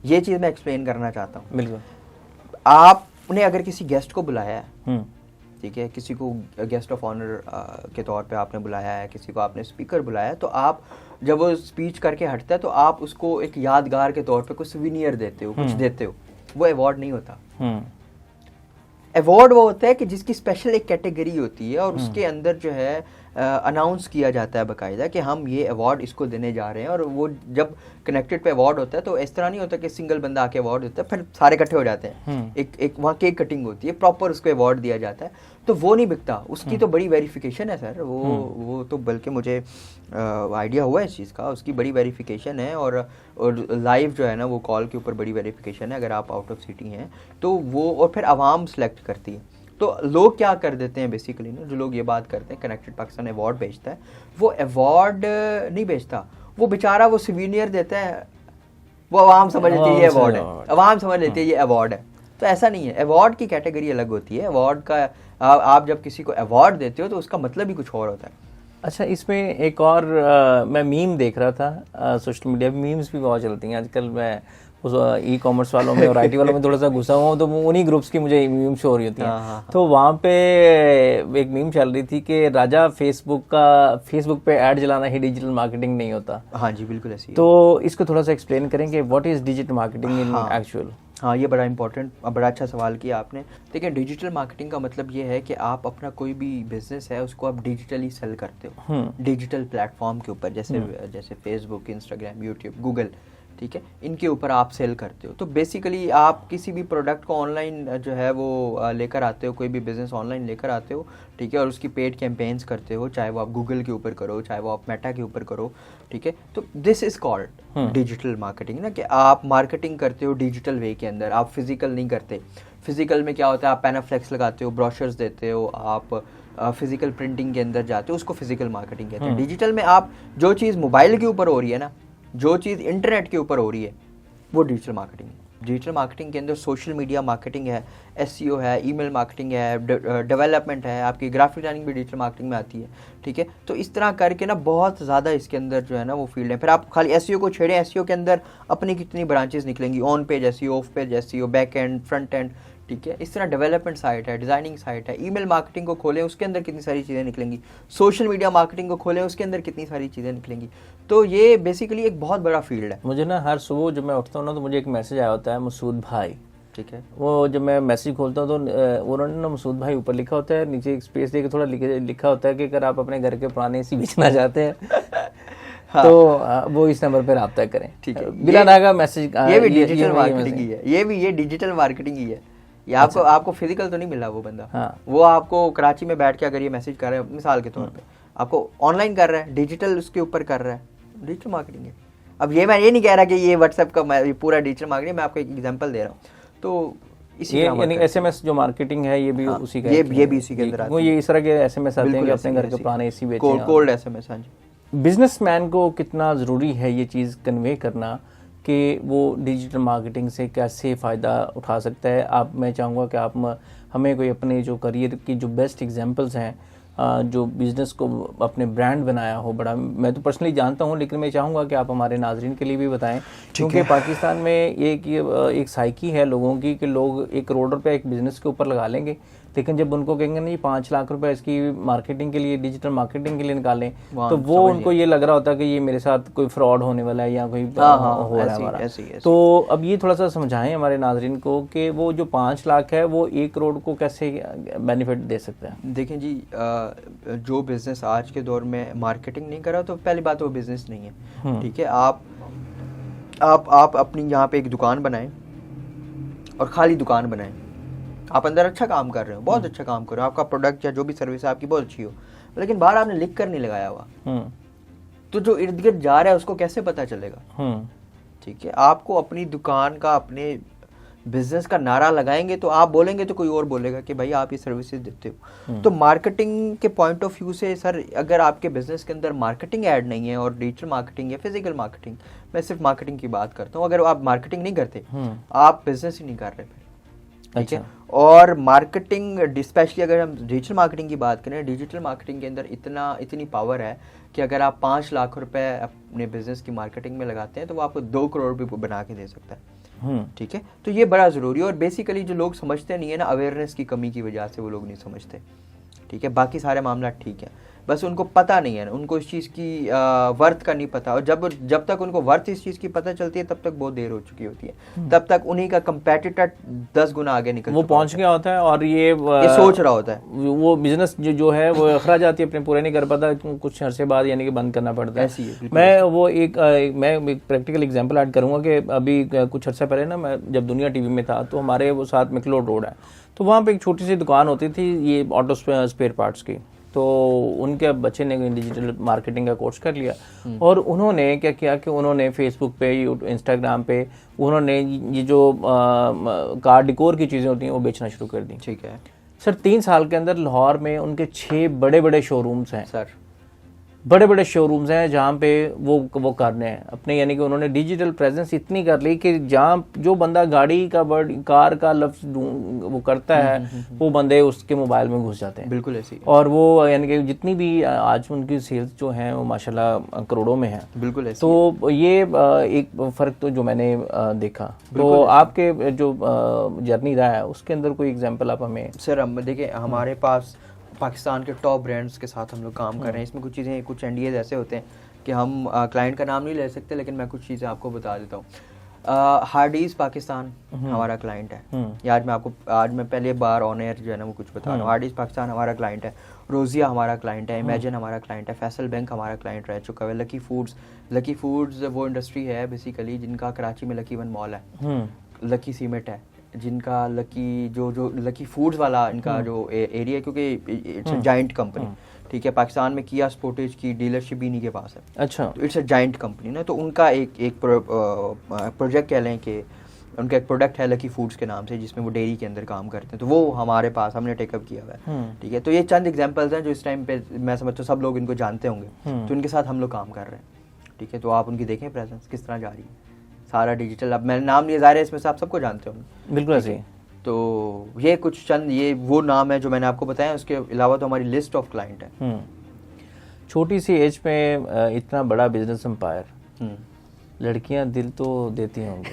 ये चीज़ मैं एक्सप्लेन करना चाहता हूँ। बिल्कुल। आपने अगर किसी गेस्ट को बुलाया है, ठीक है, किसी को गेस्ट ऑफ ऑनर के तौर पे आपने बुलाया है, किसी को आपने स्पीकर बुलाया है, तो आप जब वो स्पीच करके हटता है तो आप उसको एक यादगार के तौर पे कुछ सिविनियर देते हो, कुछ देते हो। वो अवार्ड नहीं होता। अवार्ड वो होता है कि जिसकी स्पेशल एक कैटेगरी होती है और उसके अंदर जो है अनाउंस किया जाता है बाकायदा कि हम ये अवार्ड इसको देने जा रहे हैं। और वो जब कनेक्टेड पे अवार्ड होता है तो इस तरह नहीं होता कि सिंगल बंदा आके अवार्ड देता है फिर सारे इकट्ठे हो जाते हैं। एक वहाँ केक कटिंग होती है, प्रॉपर उसको अवार्ड दिया जाता है। तो वो नहीं बिकता, उसकी तो बड़ी वेरिफिकेशन है सर। वो तो बल्कि मुझे आइडिया हुआ है इस चीज़ का, उसकी बड़ी वेरिफिकेशन है। और लाइव जो है ना वो कॉल के ऊपर बड़ी वेरिफिकेशन है अगर आप आउट ऑफ सिटी हैं तो वो, और फिर आवाम सेलेक्ट करती है। तो लोग क्या कर देते हैं बेसिकली ना, जो लोग ये बात करते हैं कनेक्टेड पाकिस्तान अवार्ड बेचता है, वो अवार्ड नहीं बेचता, वो बेचारा वो सिविनियर देता है। वो आवाम समझ लेती है ये अवार्ड है, आवाम समझ लेती है ये अवार्ड है। तो ऐसा नहीं है, अवार्ड की कैटेगरी अलग होती है। अवार्ड का आप जब किसी को अवार्ड देते हो तो उसका मतलब ही कुछ और होता है। अच्छा, इसमें एक और मैं मीम देख रहा था, सोशल मीडिया पे मीम्स भी बहुत चलती हैं आजकल। मैं उस ई कॉमर्स वालों में और आईटी वालों में थोड़ा सा घुसा हुआ हूँ, तो उन्हीं ग्रुप्स की मुझे मीम शो हो रही होती है। तो वहाँ पे एक मीम चल रही थी कि राजा फेसबुक पे ऐड चलाना ही डिजिटल मार्केटिंग नहीं होता। हाँ जी, बिल्कुल ऐसी है। तो इसको थोड़ा सा एक्सप्लेन करेंगे, what is digital marketing in actual. हाँ, ये बड़ा इंपॉर्टेंट, बड़ा अच्छा सवाल किया आपने। देखिए, डिजिटल मार्केटिंग का मतलब ये है कि आप अपना कोई भी बिजनेस है उसको आप डिजिटली सेल करते हो, डिजिटल प्लेटफॉर्म के ऊपर, जैसे फेसबुक, इंस्टाग्राम, यूट्यूब, गूगल, ठीक है, इनके ऊपर आप सेल करते हो। तो बेसिकली आप किसी भी प्रोडक्ट को ऑनलाइन जो है वो लेकर आते हो, कोई भी बिजनेस ऑनलाइन लेकर आते हो, ठीक है, और उसकी पेड कैंपेन्स करते हो, चाहे वो आप गूगल के ऊपर करो, चाहे वो आप मेटा के ऊपर करो, ठीक है। तो this is called digital marketing ना, कि आप मार्केटिंग करते हो डिजिटल वे के अंदर, आप फिजिकल नहीं करते। फिजिकल में क्या होता है, आप पैनाफ्लेक्स लगाते हो, ब्रोशर्स देते हो, आप फिजिकल प्रिंटिंग के अंदर जाते हो, उसको फिजिकल मार्केटिंग कहते हैं। डिजिटल में आप जो चीज़ मोबाइल के ऊपर हो रही है ना, जो चीज़ इंटरनेट के ऊपर हो रही है, वो डिजिटल मार्केटिंग है। डिजिटल मार्केटिंग के अंदर सोशल मीडिया मार्केटिंग है, एसईओ है, ईमेल मार्केटिंग है, डेवलपमेंट है, आपकी ग्राफिक डिजाइनिंग भी डिजिटल मार्केटिंग में आती है, ठीक है। तो इस तरह करके ना बहुत ज़्यादा इसके अंदर जो है ना वो फील्ड है। फिर आप खाली एसईओ को छेड़ें, एसईओ के अंदर अपनी कितनी ब्रांचेस निकलेंगी, on page SEO, of page SEO, back and, front end, ठीक है। इस तरह डेवलपमेंट साइट है, डिजाइनिंग साइट है, ईमेल मार्केटिंग को खोलें, उसके अंदर कितनी सारी चीज़ें निकलेंगी, सोशल मीडिया मार्केटिंग को खोलें, उसके अंदर कितनी सारी चीज़ें निकलेंगी। तो ये बेसिकली एक बहुत बड़ा फील्ड है। मुझे ना हर सुबह जब मैं उठता हूँ ना, तो मुझे एक मैसेज आया होता है, मसूद भाई, ठीक है। वो जब मैं मैसेज खोलता हूँ तो उन्होंने ना मसूद भाई ऊपर लिखा होता है, नीचे एक स्पेस देके थोड़ा लिखा होता है कि अगर आप अपने घर के पुराने एसी बेचना चाहते हैं हाँ। तो वो इस नंबर पर रब्ता करें, ठीक है। बिला नागा मैसेज। ये भी डिजिटल मार्केटिंग ही है, ये डिजिटल मार्केटिंग ही है। ये आपको फिजिकल तो नहीं मिला वो बंदा, हाँ। वो आपको कराची में बैठ के अगर ये मैसेज कर रहा है, मिसाल के तौर पे आपको ऑनलाइन कर रहा है, डिजिटल उसके ऊपर कर रहा है, डिजिटल मार्केटिंग है। अब ये मैं ये नहीं कह रहा कि ये व्हाट्सएप का पूरा डिजिटल मार्केटिंग, मैं आपको एक एग्जांपल दे रहा हूँ। तो इसी यानी एसएमएस जो मार्केटिंग है ये भी उसी का, ये भी इसी के अंदर आता है। ये इस तरह के एसएमएस आते हैं कि अपने घर के पुराने एसी बेचें, कोल्ड एसएमएस। हाँ जी। बिजनेसमैन को कितना ज़रूरी है ये चीज़ कन्वे करना कि वो डिजिटल मार्केटिंग से कैसे फ़ायदा उठा सकता है। मैं चाहूँगा कि आप हमें कोई अपने जो करियर की जो बेस्ट एग्जांपल्स हैं, जो बिज़नेस को अपने ब्रांड बनाया हो बड़ा, मैं तो पर्सनली जानता हूँ, लेकिन मैं चाहूँगा कि आप हमारे नाजरीन के लिए भी बताएं, क्योंकि पाकिस्तान में एक साइकी है लोगों की कि लोग 1 करोड़ रुपये एक बिज़नेस के ऊपर लगा लेंगे, लेकिन जब उनको कहेंगे नहीं 5 लाख रुपए इसकी मार्केटिंग के लिए, डिजिटल मार्केटिंग के लिए निकालें, तो वो उनको ये लग रहा होता है कि ये मेरे साथ कोई फ्रॉड होने वाला है या कोई हो रहा है हमारा। तो अब ये थोड़ा सा समझाएं हमारे नाजरीन को कि वो जो 5 लाख है वो 1 करोड़ को कैसे बेनिफिट दे सकते हैं। देखें जी, जो बिजनेस आज के दौर में मार्केटिंग नहीं कर रहा, तो पहली बात वो बिजनेस नहीं है, ठीक है। आप अपनी यहाँ पे एक दुकान बनाएं और खाली दुकान बनाएं, आप अंदर अच्छा काम कर रहे हो, बहुत अच्छा काम कर रहे हो, आपका प्रोडक्ट या जो भी सर्विस है आपकी बहुत अच्छी हो, लेकिन बाहर आपने लिख कर नहीं लगाया हुआ, तो जो इर्द गिर्द जा रहा है उसको कैसे पता चलेगा, ठीक है। आपको अपनी दुकान का, अपने बिजनेस का नारा लगाएंगे तो आप बोलेंगे तो कोई और बोलेगा कि भाई आप ये सर्विसेज देते हो। तो मार्केटिंग के पॉइंट ऑफ व्यू से सर, अगर आपके बिजनेस के अंदर मार्केटिंग ऐड नहीं है और डिजिटल मार्केटिंग या फिजिकल मार्केटिंग, मैं सिर्फ मार्केटिंग की बात करता हूँ, अगर आप मार्केटिंग नहीं करते आप बिजनेस ही नहीं कर रहे, ठीक है। और मार्केटिंग स्पेशली अगर हम डिजिटल मार्केटिंग की बात करें, डिजिटल मार्केटिंग के अंदर इतनी पावर है कि अगर आप 5 लाख रुपए अपने बिजनेस की मार्केटिंग में लगाते हैं तो वो आपको 2 करोड़ भी बना के दे सकता है, ठीक है। तो ये बड़ा ज़रूरी है, और बेसिकली जो लोग समझते नहीं है ना, अवेयरनेस की कमी की वजह से वो लोग नहीं समझते, ठीक है। बाकी सारे मामला ठीक है, बस उनको पता नहीं है ना, उनको इस चीज़ की वर्थ का नहीं पता, और जब तक उनको वर्थ इस चीज़ की पता चलती है तब तक बहुत देर हो चुकी होती है, तब तक उन्हीं का कंपेटिटर 10 गुना आगे निकल वो पहुंच गया होता है और ये सोच रहा होता है, वो बिजनेस जो है वो अखराज आती है अपने पूरे नहीं कर पाता, कुछ अर्से बाद यानी कि बंद करना पड़ता है। ऐसी है। मैं एक प्रैक्टिकल एग्जाम्पल ऐड करूँगा कि अभी कुछ अर्सा पहले ना, मैं जब दुनिया टीवी में था तो हमारे वो साथ मिकलोड रोड है, तो वहाँ पे एक छोटी सी दुकान होती थी ये ऑटो स्पेयर पार्ट्स की। तो उनके बच्चे ने डिजिटल मार्केटिंग का कोर्स कर लिया और उन्होंने क्या किया कि उन्होंने फेसबुक पे, इंस्टाग्राम पे उन्होंने ये जो कार डिकोर की चीज़ें होती हैं वो बेचना शुरू कर दी। ठीक है सर, 3 साल के अंदर लाहौर में उनके 6 बड़े बड़े शोरूम्स हैं सर, बड़े बड़े शोरूम्स हैं जहाँ पे वो कर रहे हैं अपने, यानी कि उन्होंने डिजिटल प्रेजेंस इतनी कर ली कि जहाँ जो बंदा गाड़ी का वर्ड, कार का लफ्ज वो करता है, वो बंदे उसके मोबाइल में घुस जाते हैं। बिल्कुल ऐसी। और वो यानी कि जितनी भी आज उनकी सेल्स जो हैं वो माशाल्लाह करोड़ों में हैं। बिल्कुल ऐसी। तो ये एक फ़र्क तो जो मैंने देखा। तो आपके जो जर्नी रहा है उसके अंदर कोई एग्जांपल आप हमें। सर हम देखिए, हमारे पास पाकिस्तान के टॉप ब्रांड्स के साथ हम लोग काम कर रहे हैं। इसमें कुछ चीज़ें, कुछ एनडीएज ऐसे होते हैं कि हम क्लाइंट का नाम नहीं ले सकते, लेकिन मैं कुछ चीज़ें आपको बता देता हूँ। हार्डीज़ पाकिस्तान हमारा क्लाइंट है। ये आज मैं पहले बार ऑन एयर जो है ना वो कुछ बता रहा हूँ। हार्डीज़ पाकिस्तान हमारा क्लाइंट है, रोजिया हमारा क्लाइंट है, इमेजिन हमारा क्लाइंट है, फैसल बैंक हमारा क्लाइंट रह चुका है, लकी फूड्स वो इंडस्ट्री है बेसिकली जिनका कराची में लकी वन मॉल है, लकी सीमेंट है जिनका लकी जो लकी फूड्स वाला इनका जो एरिया है, क्योंकि इट्स अ जाइंट कंपनी। ठीक है, पाकिस्तान में किया स्पोर्टेज की डीलरशिप भी इन्हीं के पास है। अच्छा, तो इट्स अ जाइंट कंपनी ना, तो उनका एक प्रोजेक्ट कह लें कि उनका एक प्रोडक्ट है लकी फूड्स के नाम से, जिसमें वो डेयरी के अंदर काम करते हैं। तो वो हमारे पास हमने टेकअप किया हुआ है। ठीक है, तो ये चंद एग्जांपल्स हैं जो इस टाइम पे मैं समझता हूँ सब लोग इनको जानते होंगे, तो इनके साथ हम लोग काम कर रहे हैं। ठीक है, तो आप उनकी देखें प्रेजेंस किस तरह जा रही है, सारा डिजिटल। अब मैंने नाम लिया, ज़ाहिर है इसमें से आप सबको जानते होंगे। बिल्कुल ऐसे। तो ये कुछ चंद ये वो नाम है जो मैंने आपको बताया। उसके अलावा तो हमारी लिस्ट ऑफ क्लाइंट है। छोटी सी एज में इतना बड़ा बिजनेस एम्पायर, लड़कियां दिल तो देती होंगी।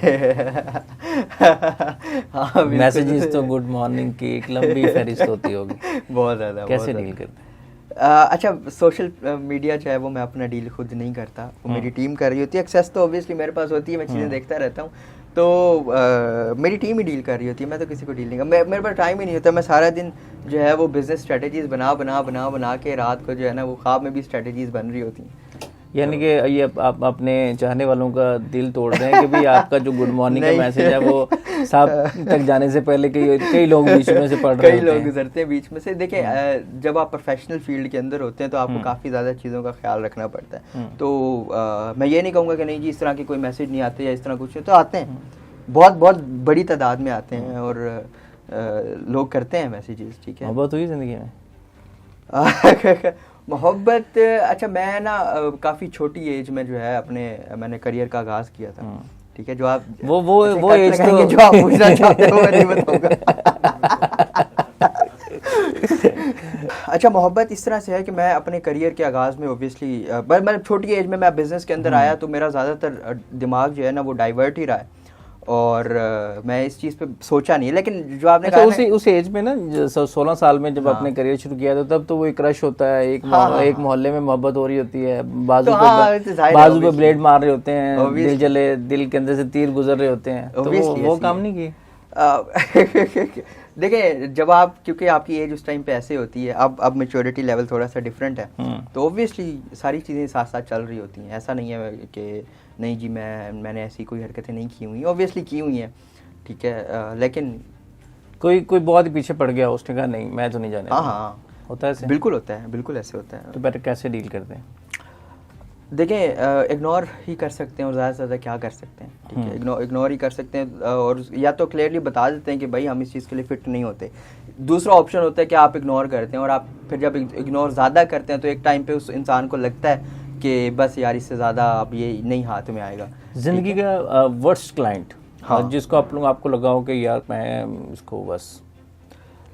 हाँ, मैसेजेस तो गुड मॉर्निंग की एक लंबी फहरिस्त होती होगी। बहुत ज़्यादा। कैसे डील करते हैं? अच्छा, सोशल मीडिया जो है वो मैं अपना डील खुद नहीं करता, वो मेरी टीम कर रही होती है। एक्सेस तो ऑब्वियसली मेरे पास होती है, मैं चीज़ें देखता रहता हूँ, तो मेरी टीम ही डील कर रही होती है। मैं तो किसी को डील नहीं कर, मेरे पास टाइम ही नहीं होता। मैं सारा दिन जो है वो बिजनेस स्ट्रेटजीज बना के रात को जो है ना वो ख्वाब में भी स्ट्रेटजीज बन रही होती हैं। यानी कि ये आप अपने चाहने वालों का दिल तोड़ रहे हैं कि भाई आपका जो गुड मॉर्निंग का मैसेज है वो साहब तक जाने से पहले कई लोग बीच में से पढ़ रहे हैं, कई लोग गुजरते हैं बीच में से। देखिए, जब आप प्रोफेशनल फील्ड के अंदर होते हैं तो आपको काफ़ी ज़्यादा चीज़ों का ख्याल रखना पड़ता है। तो मैं ये नहीं कहूँगा कि नहीं जी इस तरह के कोई मैसेज नहीं आते या इस तरह कुछ, तो आते हैं, बहुत बड़ी तादाद में आते हैं और लोग करते हैं मैसेजेस। ठीक है, मोहब्बत हुई ज़िंदगी में? मोहब्बत, अच्छा मैं ना काफ़ी छोटी एज में जो है मैंने करियर का आगाज़ किया था। ठीक है, जो आप वो एज तो जो आप पूछना चाहते हो मैं नहीं बताऊंगा। अच्छा, मोहब्बत इस तरह से है कि मैं अपने करियर के आगाज़ में ऑब्वियसली मैं छोटी एज में मैं बिज़नेस के अंदर आया, तो मेरा ज़्यादातर दिमाग जो है ना वो डाइवर्ट ही रहा है, और मैं इस चीज़ पे सोचा नहीं। लेकिन जो आपने कहा उस एज में ना 16 साल में जब आपने करियर शुरू किया था, तब तो वो एक क्रश होता है, एक मोहल्ले में मोहब्बत हो रही होती है, बाजू पे ब्लेड मार रहे होते हैं, दिल जले, दिल के अंदर से तीर गुजर रहे होते हैं, तो वो काम नहीं की। देखिए, जब क्योंकि आपकी एज उस टाइम पे ऐसे होती है, अब मैच्योरिटी लेवल थोड़ा सा डिफरेंट है, तो ऑब्वियसली सारी चीज़ें साथ साथ चल रही होती हैं। ऐसा नहीं है कि नहीं जी मैंने ऐसी कोई हरकतें नहीं की हुई, ऑब्वियसली की हुई हैं। ठीक है, लेकिन कोई बहुत ही पीछे पड़ गया, उसने कहा नहीं मैं तो नहीं जाने। हाँ, होता है ऐसे? बिल्कुल होता है, बिल्कुल ऐसे होता है। तो बेटर कैसे डील करते हैं? देखें, इग्नोर ही कर सकते हैं, और ज़्यादा से ज़्यादा क्या कर सकते हैं। ठीक है, इग्नोर ही कर सकते हैं, और या तो क्लियरली बता देते हैं कि भाई हम इस चीज़ के लिए फ़िट नहीं होते। दूसरा ऑप्शन होता है कि आप इग्नोर करते हैं, और आप फिर जब इग्नोर ज़्यादा करते हैं तो एक टाइम पे उस इंसान को लगता है कि बस यार इससे ज़्यादा अब ये नहीं हाथ में आएगा। ज़िंदगी का वर्स्ट क्लाइंट, हाँ, जिसको आपको लगा हो कि यार मैं इसको बस।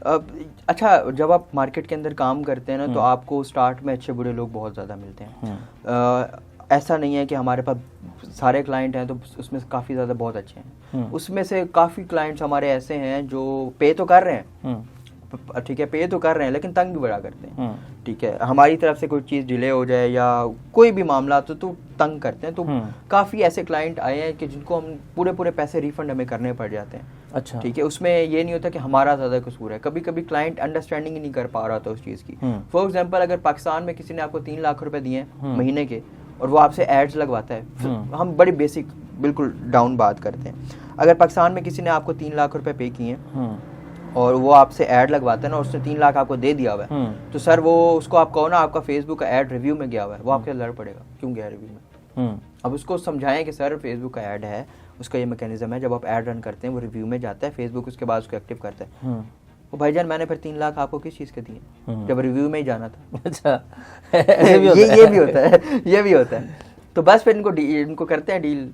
अच्छा, जब आप मार्केट के अंदर काम करते हैं ना, तो आपको स्टार्ट में अच्छे बुरे लोग बहुत ज़्यादा मिलते हैं। ऐसा नहीं है कि हमारे पास सारे क्लाइंट हैं तो उसमें काफ़ी ज़्यादा बहुत अच्छे हैं। उसमें से काफ़ी क्लाइंट्स हमारे ऐसे हैं जो पे तो कर रहे हैं, ठीक है, पे तो कर रहे हैं, लेकिन तंग भी बड़ा करते हैं। ठीक है, हमारी तरफ से कोई चीज़ डिले हो जाए या कोई भी मामला तो तंग करते हैं। तो काफ़ी ऐसे क्लाइंट आए हैं कि जिनको हम पूरे पैसे रिफंड हमें करने पड़ जाते हैं। अच्छा, ठीक है, उसमें ये नहीं होता कि हमारा ज़्यादा कसूर है। कभी कभी क्लाइंट अंडरस्टैंडिंग ही नहीं कर पा रहा था उस चीज़ की। फॉर एग्जाम्पल, अगर पाकिस्तान में किसी ने आपको 3 लाख रुपए दिए महीने के, और वो आपसे एड्स लगवाता है, हम बड़ी बेसिक बिल्कुल डाउन बात करते हैं, अगर पाकिस्तान में किसी ने आपको 3 लाख रुपए पे किए और वो आपसे ऐड लगवाता है ना, और उसने 3 लाख आपको दे दिया हुआ है, तो सर वो उसको आप कहो ना आपका फेसबुक का ऐड रिव्यू में गया हुआ है, वो आपके लड़ पड़ेगा क्यों गया रिव्यू में। अब उसको समझाएं कि सर फेसबुक का ऐड है, उसका ये मैकेनिज्म है, जब आप ऐड रन करते हैं वो रिव्यू में जाता है, फेसबुक उसके बाद उसको एक्टिव करता है। वो भाईजान मैंने फिर 3 लाख आपको किस चीज़ के दिए, जब रिव्यू में ही जाना था। अच्छा ऐसे भी होता है। ये भी होता है, ये भी होता है। तो बस फिर इनको करते हैं डील।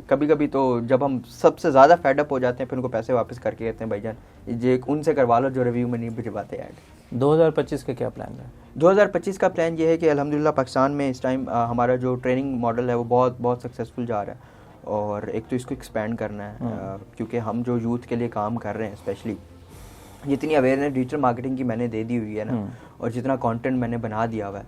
कभी कभी तो जब हम सबसे ज़्यादा फेडअप हो जाते हैं फिर उनको पैसे वापस करके कहते हैं भाईजान ये उनसे करवा लो जो रिव्यू में नहीं भिजवाते ऐड। 2025 का क्या प्लान है? 2025 का प्लान ये है कि अल्हम्दुलिल्लाह पाकिस्तान में इस टाइम हमारा जो ट्रेनिंग मॉडल है वो बहुत बहुत सक्सेसफुल जा रहा है, और एक तो इसको एक्सपेंड करना है क्योंकि हम जो यूथ के लिए काम कर रहे हैं, स्पेशली जितनी अवेयरनेस डिजिटल मार्केटिंग की मैंने दे दी हुई है ना, और जितना कंटेंट मैंने बना दिया हुआ है,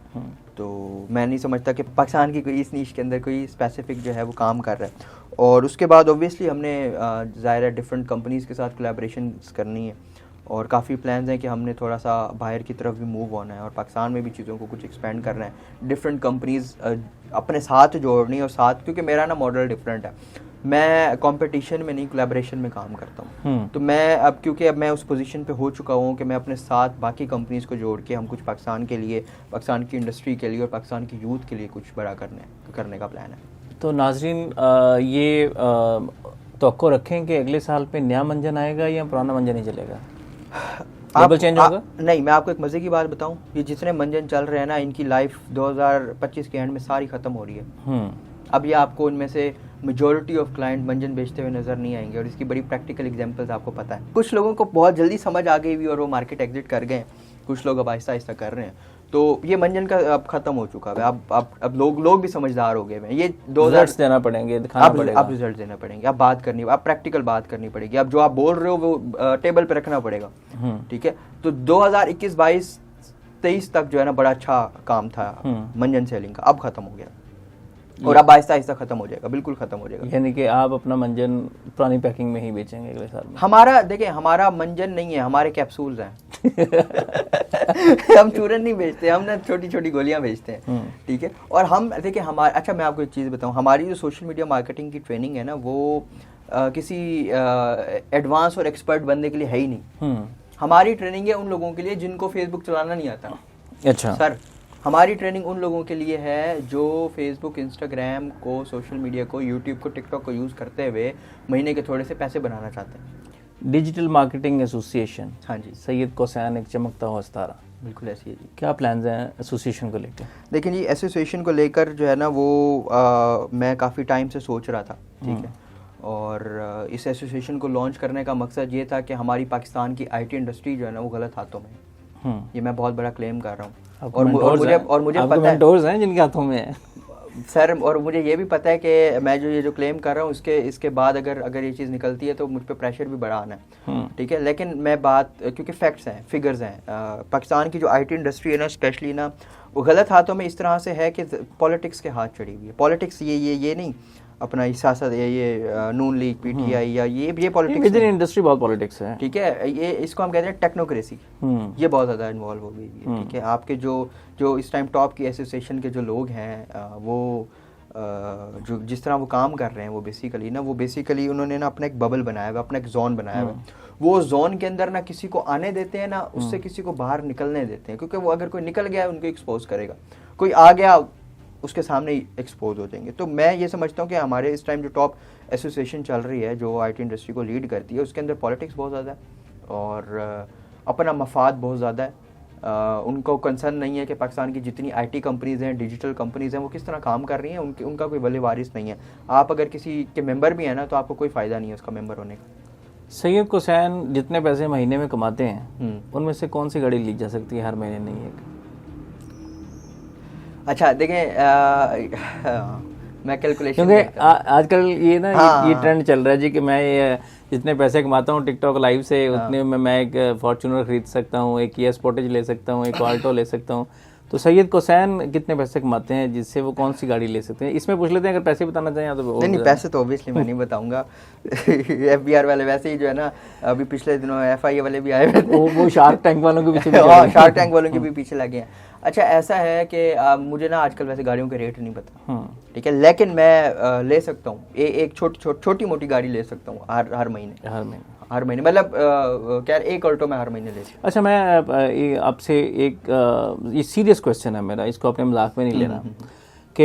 तो मैं नहीं समझता कि पाकिस्तान की कोई इस नीश के अंदर कोई स्पेसिफिक जो है वो काम कर रहा है। और उसके बाद ऑब्वियसली हमने ज़ाहिर है डिफरेंट कंपनीज़ के साथ कोलैबोरेशन करनी है, और काफ़ी प्लान्स हैं कि हमने थोड़ा सा बाहर की तरफ भी मूव होना है और पाकिस्तान में भी चीज़ों को कुछ एक्सपेंड करना है, डिफरेंट कंपनीज़ अपने साथ जोड़नी है। और साथ क्योंकि मेरा ना मॉडल डिफरेंट है, मैं कंपटीशन में नहीं कोलैबोरेशन में काम करता हूँ। तो मैं अब क्योंकि अब मैं उस पोजीशन पे हो चुका हूँ कि मैं अपने साथ बाकी कंपनीज़ को जोड़ के हम कुछ पाकिस्तान के लिए, पाकिस्तान की इंडस्ट्री के लिए और पाकिस्तान की यूथ के लिए कुछ बड़ा करने का प्लान है। तो नाजरीन ये तवक्को रखें कि अगले साल पे नया मंजन आएगा या पुराना मंजन ही चलेगा? लेवल चेंज होगा? नहीं, मैं आपको एक मज़े की बात बताऊं, ये जितने मंजन चल रहे हैं ना इनकी लाइफ 2025 के एंड में सारी ख़त्म हो रही है। अब ये आपको इनमें से मेजॉरिटी ऑफ क्लाइंट मंजन बेचते हुए नज़र नहीं आएंगे, और इसकी बड़ी प्रैक्टिकल एग्जांपल्स आपको पता है। कुछ लोगों को बहुत जल्दी समझ आ गई हुई और वो मार्केट एग्जिट कर गए, कुछ लोग अब आहिस्ता आहिस्ता कर रहे हैं। तो ये मंजन का अब खत्म हो चुका है। अब लोग भी समझदार हो गए हैं। ये 2000 देना पड़ेंगे, दिखाना पड़ेगा, आप रिजल्ट देना पड़ेंगे, आप बात करनी, आप प्रैक्टिकल बात करनी पड़ेगी, अब जो आप बोल रहे हो वो टेबल पे रखना पड़ेगा। ठीक है, तो 2021, 22, 23 तक जो है ना बड़ा अच्छा काम था मंजन सेलिंग का, अब खत्म हो गया और अब आहिस्ता आहिस्ता खत्म हो जाएगा, बिल्कुल खत्म हो जाएगा। यानी कि आप अपना मंजन पुरानी पैकिंग में ही बेचेंगे अगले साल में? हमारा देखिए, हमारा मंजन नहीं है, हमारे कैप्सूल्स हैं। हम चूरन नहीं बेचते, हम ना छोटी छोटी गोलियां बेचते हैं। ठीक है, और हम देखिए हमारे, अच्छा मैं आपको एक चीज़ बताऊं, हमारी जो सोशल मीडिया मार्केटिंग की ट्रेनिंग है ना वो किसी एडवांस और एक्सपर्ट बनने के लिए है ही नहीं। हमारी ट्रेनिंग है उन लोगों के लिए जिनको फेसबुक चलाना नहीं आता। अच्छा सर, हमारी ट्रेनिंग उन लोगों के लिए है जो फेसबुक, इंस्टाग्राम को, सोशल मीडिया को, यूट्यूब को, टिकटॉक को यूज़ करते हुए महीने के थोड़े से पैसे बनाना चाहते हैं। डिजिटल मार्केटिंग एसोसिएशन, हाँ जी, सैयद कोसैन एक चमकता हुआ सितारा, बिल्कुल ऐसी है जी। क्या प्लान्स हैं एसोसिएशन को लेकर? देखिए जी, एसोसिएशन को लेकर जो है ना वो मैं काफ़ी टाइम से सोच रहा था। ठीक है, और इस एसोसिएशन को लॉन्च करने का मकसद ये था कि हमारी पाकिस्तान की आईटी इंडस्ट्री जो है ना वो गलत हाथों में, ये मैं बहुत बड़ा क्लेम कर रहा हूँ। और मुझे पता है मेंटोर्स हैं जिनके हाथों में है सर, और मुझे ये भी पता है कि मैं जो क्लेम कर रहा हूँ इसके बाद अगर ये चीज़ निकलती है तो मुझ पे प्रेशर भी बड़ा आना है। ठीक है, लेकिन मैं बात, क्योंकि फैक्ट्स हैं, फिगर्स हैं, पाकिस्तान की जो आईटी इंडस्ट्री है ना स्पेशली ना वो गलत हाथों में इस तरह से है कि पॉलिटिक्स के हाथ चढ़ी हुई है। पॉलिटिक्स ये नहीं अपना सियासत, ये नून लीग, पीटीआई या ये पॉलिटिक्स, विद इन इंडस्ट्री बहुत पॉलिटिक्स है। ठीक है, ये इसको हम कहते हैं टेक्नोक्रेसी, ये बहुत ज़्यादा इन्वॉल्व हो गई है। ठीक है, आपके जो इस टाइम टॉप की एसोसिएशन के जो लोग हैं वो जो जिस तरह वो काम कर रहे हैं वो बेसिकली उन्होंने ना अपना एक बबल बनाया हुआ, अपना एक जोन बनाया हुआ। वो जोन के अंदर ना किसी को आने देते हैं ना उससे किसी को बाहर निकलने देते हैं, क्योंकि वो अगर कोई निकल गया उनको एक्सपोज करेगा, कोई आ गया उसके सामने ही एक्सपोज हो जाएंगे। तो मैं ये समझता हूँ कि हमारे इस टाइम जो टॉप एसोसिएशन चल रही है जो आईटी इंडस्ट्री को लीड करती है उसके अंदर पॉलिटिक्स बहुत ज़्यादा है और अपना मफाद बहुत ज़्यादा है। उनको कंसर्न नहीं है कि पाकिस्तान की जितनी आईटी कंपनीज़ हैं, डिजिटल कंपनीज़ हैं, वो किस तरह काम कर रही हैं, उनका कोई वली वारिस नहीं है। आप अगर किसी के मेंबर भी हैं ना तो आपको कोई फ़ायदा नहीं है उसका मेंबर होने का। सैयद कोसैन जितने पैसे महीने में कमाते हैं उनमें से कौन सी गाड़ी ली जा सकती है हर महीने? नहीं है। अच्छा देखें, मैं कैलकुलेशन, क्योंकि आजकल ये ना ये ट्रेंड चल रहा है जी कि मैं जितने पैसे कमाता हूँ टिकटॉक लाइव से उतने में मैं एक फॉर्च्यूनर खरीद सकता हूँ, एक किया स्पोर्टेज ले सकता हूँ, एक ऑल्टो ले सकता हूँ। तो सैयद कोसैन कितने पैसे कमाते हैं जिससे वो कौन सी गाड़ी ले सकते हैं? इसमें पूछ लेते हैं, अगर पैसे बताना चाहें तो। नहीं, पैसे तो ऑब्वियसली मैं नहीं बताऊंगा। FBR वाले वैसे ही जो है ना, अभी पिछले दिनों FIA वाले भी आए हुए थे, वो शार्क टैंक वालों के पीछे शार्क टैंक वालों के भी पीछे लगे हैं। अच्छा ऐसा है कि मुझे ना आजकल वैसे गाड़ियों के रेट नहीं पता, ठीक है, लेकिन मैं ले सकता हूँ एक छोटी मोटी गाड़ी ले सकता हूँ हर महीने मतलब क्या एक ऑल्टो में हर महीने ले सकता हूँ। अच्छा, मैं आपसे एक ये सीरियस क्वेश्चन है मेरा, इसको अपने मजाक में नहीं लेना, कि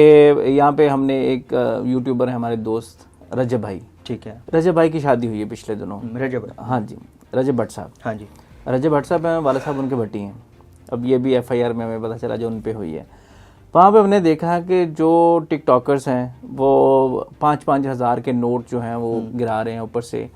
यहाँ पे हमने एक यूट्यूबर है हमारे दोस्त रजब भाई, ठीक है, रजब भाई की शादी हुई है पिछले दिनों। रजब, हाँ जी, रजब भट्ट साहब। हाँ जी। रजब भट्ट साहब हैं, वाला साहब उनके भट्टी हैं। अब ये भी FIR में हमें पता चला जो उन पे हुई है। वहाँ पे हमने देखा कि जो टिकटॉकर्स हैं वो 5-5 हज़ार के नोट जो हैं वो गिरा रहे हैं, ऊपर से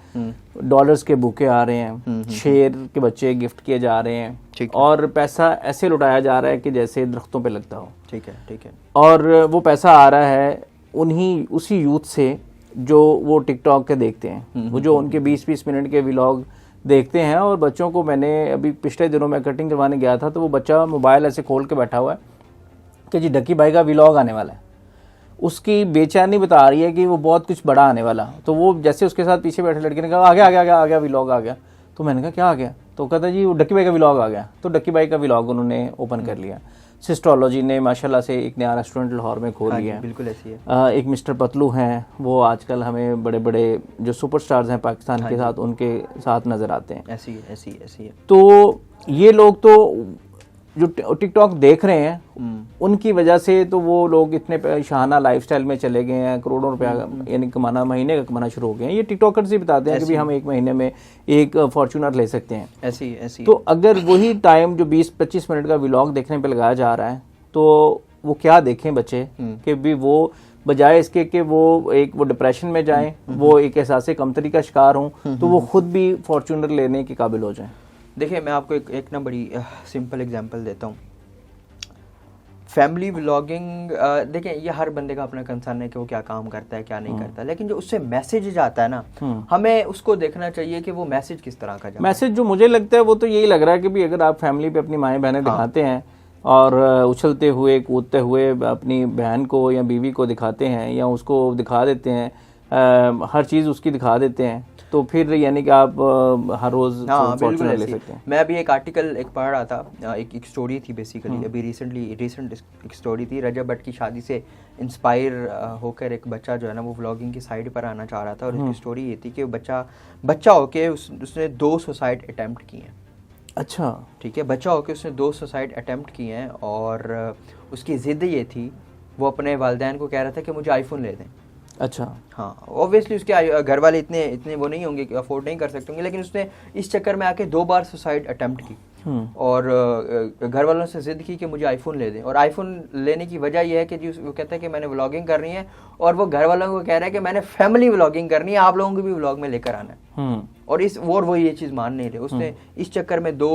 डॉलर्स के बुके आ रहे हैं, शेर के बच्चे गिफ्ट किए जा रहे हैं, और पैसा ऐसे लुटाया जा रहा है कि जैसे दरख्तों पे लगता हो। ठीक है। और वो पैसा आ रहा है उसी यूथ से जो वो टिकटॉक के देखते हैं, वो जो उनके 20-20 मिनट के व्लॉग देखते हैं। और बच्चों को मैंने अभी पिछले दिनों में कटिंग करवाने गया था, तो वो बच्चा मोबाइल ऐसे खोल के बैठा हुआ है कि जी डक्की भाई का व्लॉग आने वाला है। उसकी बेचैनी बता रही है कि वो बहुत कुछ बड़ा आने वाला। तो वो जैसे उसके साथ पीछे बैठे लड़के ने कहा आ गया व्लॉग आ गया। तो मैंने कहा क्या आ गया? तो कहता जी वो डक्की भाई का व्लॉग आ गया। तो डक्की भाई का व्लॉग उन्होंने ओपन कर लिया। सिस्ट्रोलॉजी ने माशाल्लाह से एक नया रेस्टोरेंट लाहौर में खोल लिया है। बिल्कुल ऐसी है। एक मिस्टर पतलू हैं, वो आजकल हमें बड़े बड़े जो सुपरस्टार्स हैं पाकिस्तान के साथ, उनके साथ नज़र आते हैं। ऐसी है। तो ये लोग तो जो टिकटॉक देख रहे हैं उनकी वजह से तो वो लोग इतने शाहाना लाइफस्टाइल में चले गए हैं, करोड़ों रुपया यानी कमाना, महीने का कमाना शुरू हो गए हैं। ये टिकटॉकर्स ही बताते हैं कि भी हम एक महीने में एक फॉर्च्यूनर ले सकते हैं। ऐसी तो अगर वही टाइम जो 20-25 मिनट का व्लॉग देखने पे लगाया जा रहा है, तो वो क्या देखें बच्चे कि भी वो बजाय इसके कि वो डिप्रेशन में जाएं, वो एक एहसास कमतरी का शिकार हों, तो वो खुद भी फॉर्च्यूनर लेने के काबिल हो जाएं। देखिए मैं आपको एक ना बड़ी सिंपल एग्जांपल देता हूँ। फैमिली व्लॉगिंग, देखिए ये हर बंदे का अपना कंसर्न है कि वो क्या काम करता है क्या नहीं करता, लेकिन जो उससे मैसेज जाता है ना, हमें उसको देखना चाहिए कि वो मैसेज किस तरह का जाता है। मैसेज जो मुझे लगता है वो तो यही लग रहा है कि भी अगर आप फैमिली पे अपनी माएँ बहनें दिखाते हैं और उछलते हुए कूदते हुए अपनी बहन को या बीवी को दिखाते हैं या उसको दिखा देते हैं, हर चीज़ उसकी दिखा देते हैं, तो फिर यानी कि आप हर रोज़ फॉर्च्यूनर ले सकते हैं। मैं अभी एक आर्टिकल पढ़ रहा था, एक स्टोरी थी बेसिकली, अभी रिसेंट एक स्टोरी थी। रजब भट्ट की शादी से इंस्पायर होकर एक बच्चा जो है ना वो व्लॉगिंग की साइड पर आना चाह रहा था, और उसकी स्टोरी ये थी कि बच्चा होके उसने 2 सुसाइड अटेम्प्ट किए हैं। अच्छा, ठीक है, बच्चा होके उसने 2 सुसाइड अटेम्प्ट किए हैं, और उसकी ज़िद ये थी, वो अपने वालिदैन को कह रहा था कि मुझे आईफोन ले दें। अच्छा, हाँ, ऑब्वियसली उसके घर वाले इतने वो नहीं होंगे कि अफोर्ड नहीं कर सकते होंगे, लेकिन उसने इस चक्कर में आके 2 बार सुसाइड अटेम्प्ट की, और घर वालों से जिद की कि मुझे आईफोन ले दें। और आईफोन लेने की वजह यह है कि जी वो कहता है कि मैंने व्लॉगिंग करनी है, और वो घर वालों को कह रहा है कि मैंने फैमिली व्लॉगिंग करनी है, आप लोगों को भी व्लॉग में लेकर आना है। और वो ये चीज़ मान नहीं रहे, उसने इस चक्कर में 2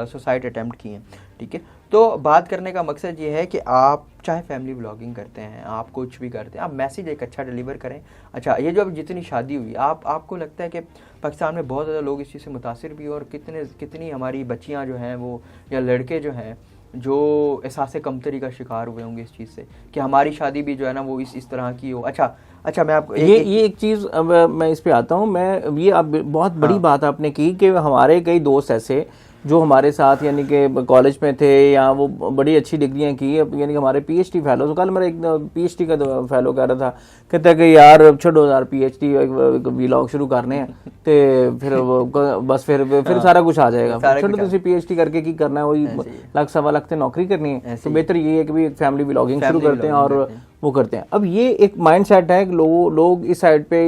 सुसाइड अटेम्प्ट किए हैं। ठीक है, तो बात करने का मकसद ये है कि आप चाहे फैमिली व्लॉगिंग करते हैं, आप कुछ भी करते हैं, आप मैसेज एक अच्छा डिलीवर करें। अच्छा, ये जो अब जितनी शादी हुई, आपको लगता है कि पाकिस्तान में बहुत ज़्यादा लोग इस चीज़ से मुतासिर भी, और कितनी हमारी बच्चियां जो हैं वो या लड़के जो हैं जो एहसास कमतरी का शिकार हुए होंगे इस चीज़ से कि हमारी शादी भी जो है ना वो इस तरह की हो। अच्छा मैं आपको ये एक चीज़, अब मैं इस पे आता हूँ। मैं ये अब बहुत बड़ी बात आपने की कि हमारे कई दोस्त ऐसे जो हमारे साथ यानी कि कॉलेज में थे या वो बड़ी अच्छी डिग्रियां की, यानी कि हमारे PhD फेलो। तो कल मेरा एक PhD का फेलो कह रहा था, कहता है कि यार छोड़ो यार PhD व्लॉग शुरू करने हैं तो फिर बस फिर सारा कुछ आ जाएगा, छोड़ो तुम PhD करके की करना है, वही लाख सवा लाख से नौकरी करनी है, तो बेहतर ये है कि भी फैमिली व्लॉगिंग शुरू करते हैं और वो करते हैं। अब ये एक माइंडसेट है कि लोग इस साइड पे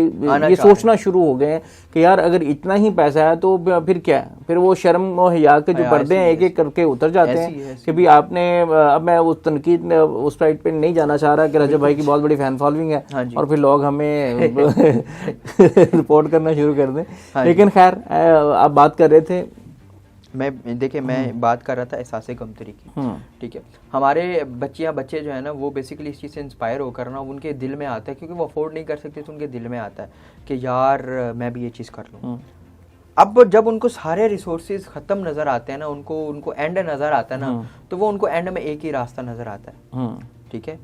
ये सोचना शुरू हो गए हैं कि यार अगर इतना ही पैसा है तो फिर क्या है, फिर वो शर्म और हिया के जो पर्दे हैं एक एक करके उतर जाते हैं कि भी आपने। अब मैं उस तनकीद उस साइड पे नहीं जाना चाह रहा कि रजब भाई की बहुत बड़ी फैन फॉलोइंग है और फिर लोग हमें रिपोर्ट करना शुरू कर दें, लेकिन खैर आप बात कर रहे थे। मैं बात कर रहा था एहसास कमतरी की। ठीक है, हमारे बच्चे जो है ना वो बेसिकली इस चीज़ से इंस्पायर होकर ना उनके दिल में आता है, क्योंकि वो अफोर्ड नहीं कर सकते, तो उनके दिल में आता है कि यार मैं भी ये चीज़ कर लूँ। अब जब उनको सारे रिसोर्सेज ख़त्म नज़र आते हैं ना, उनको एंड नज़र आता है ना, तो वो उनको एंड में एक ही रास्ता नज़र आता है। ठीक है,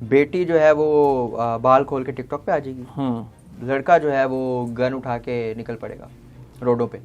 बेटी जो है वो बाल खोल के टिकटॉक पे आ जाएगी, लड़का जो है वो गन उठा के निकल पड़ेगा रोडों पे।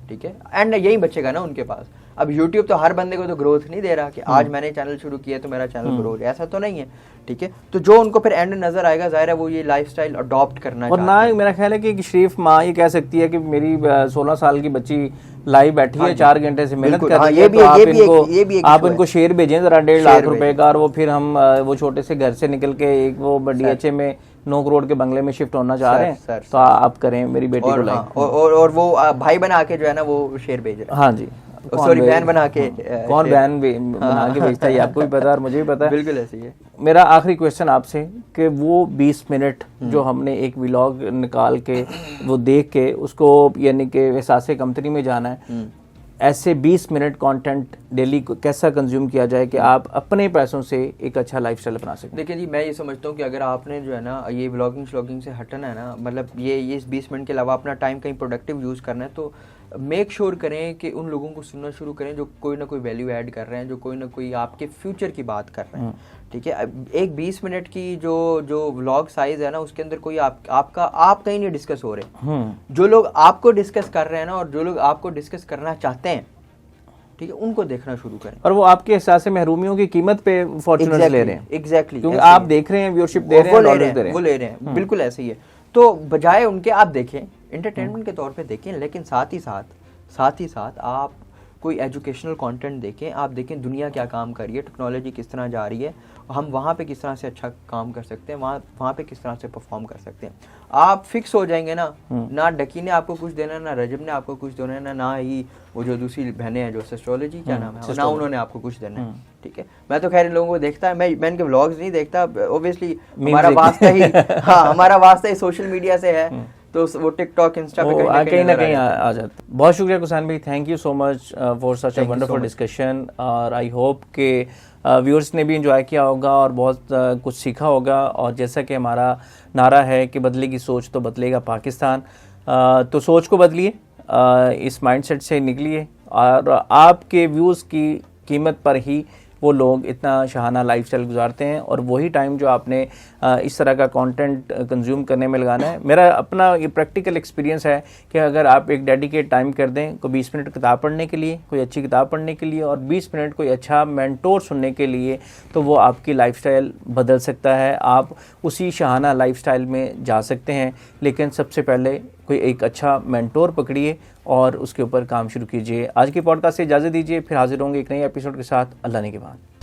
ठीक है, एंड यही बचेगा ना उनके पास। अब यूट्यूब तो हर बंदे को तो ग्रोथ नहीं दे रहा कि आज मैंने चैनल शुरू किया तो मेरा चैनल ग्रो हो गया, ऐसा तो नहीं है, ठीक है। तो जो उनको फिर एंड नजर आएगा, जाहिर है वो ये लाइफस्टाइल अडॉप्ट करना और ना मेरा ख्याल है कि शरीफ माँ ये कह सकती है कि मेरी 16 साल की बच्ची लाइव बैठी है, 4 घंटे से मेहनत कर रही है, तो आप इनको शेयर भेजें जरा 1.5 लाख रुपए का, और वो फिर हम वो छोटे से घर से निकल के एक वो DHA में 9 करोड़ के बंगले में शिफ्ट होना चाह रहे हैं, तो आप करें मेरी बेटी को लाइक। और वो भाई बना के जो है ना वो शेयर भेज रहे हैं। हाँ जी, सॉरी बहन बना के, कौन बहन बना के भेजता है, आपको भी पता है और मुझे भी पता है। बिल्कुल ऐसे ही है। मेरा मेरा आखिरी क्वेश्चन आपसे कि वो 20 मिनट जो हमने एक व्लॉग निकाल के वो देख के उसको यानी कि एहसास कंपनी में जाना है, ऐसे 20 मिनट कंटेंट डेली कैसा कंज्यूम किया जाए कि आप अपने पैसों से एक अच्छा लाइफस्टाइल बना सकें? देखिए जी, मैं ये समझता हूँ कि अगर आपने जो है ना ये व्लॉगिंग से हटना है ना, मतलब ये इस 20 मिनट के अलावा अपना टाइम कहीं प्रोडक्टिव यूज़ करना है, तो मेक श्योर करें कि उन लोगों को सुनना शुरू करें जो कोई ना कोई वैल्यू ऐड कर रहे हैं, जो कोई ना कोई आपके फ्यूचर की बात कर रहे हैं, ठीक है। एक 20 मिनट की जो व्लॉग साइज है ना, उसके अंदर कोई आप कहीं नहीं डिस्कस हो रहे। जो लोग आपको डिस्कस कर रहे हैं ना, और जो लोग आपको डिस्कस करना चाहते हैं, ठीक है, उनको देखना शुरू करें। और वो आपके एहसास से महरूमियों की कीमत पे फॉर्च्यूनर्स ले रहे हैं। एग्जैक्टली, क्योंकि आप देख रहे हैं, व्यूअरशिप दे रहे हैं, वो ले रहे हैं, बिल्कुल ऐसे ही है। तो बजाय उनके आप देखें, एंटरटेनमेंट के तौर पे देखें, लेकिन साथ ही साथ आप कोई एजुकेशनल कंटेंट देखें। आप देखें दुनिया क्या काम कर रही है, टेक्नोलॉजी किस तरह जा रही है, हम वहाँ पे किस तरह से अच्छा काम कर सकते हैं, वहाँ पे किस तरह से परफॉर्म कर सकते हैं। आप फिक्स हो जाएंगे ना डकी ने आपको कुछ देना, ना रजब ने आपको कुछ देना है, ना ही वो जो दूसरी बहनें हैं जो एस्ट्रोलॉजी क्या नाम है, ना उन्होंने आपको कुछ देना है, ठीक है। मैं तो खैर इन लोगों को देखता है, मैं इनके व्लॉग्स नहीं देखता, ऑब्वियसली हमारा वास्ता ही सोशल मीडिया से है, तो वो टिकटॉक इंस्टा पे कहीं ना कहीं आ जाता है। बहुत शुक्रिया कुसान भाई, thank you so much for such a wonderful discussion, और आई होप के व्यूअर्स ने भी एंजॉय किया होगा और बहुत कुछ सीखा होगा। और जैसा कि हमारा नारा है कि बदलेगी सोच तो बदलेगा पाकिस्तान, तो सोच को बदलिए, इस माइंडसेट से निकलिए, और आपके व्यूज़ की कीमत पर ही वो लोग इतना शाहाना लाइफस्टाइल गुजारते हैं, और वही टाइम जो आपने इस तरह का कंटेंट कंज्यूम करने में लगाना है। मेरा अपना ये प्रैक्टिकल एक्सपीरियंस है कि अगर आप एक डेडिकेट टाइम कर दें, कोई 20 मिनट किताब पढ़ने के लिए, कोई अच्छी किताब पढ़ने के लिए, और 20 मिनट कोई अच्छा मेंटोर सुनने के लिए, तो वो आपकी लाइफस्टाइल बदल सकता है। आप उसी शाहाना लाइफस्टाइल में जा सकते हैं, लेकिन सबसे पहले कोई एक अच्छा मेंटोर पकड़िए और उसके ऊपर काम शुरू कीजिए। आज की पॉडकास्ट से इजाज़त दीजिए, फिर हाजिर होंगे एक नए एपिसोड के साथ। अल्लाह ने के बाद।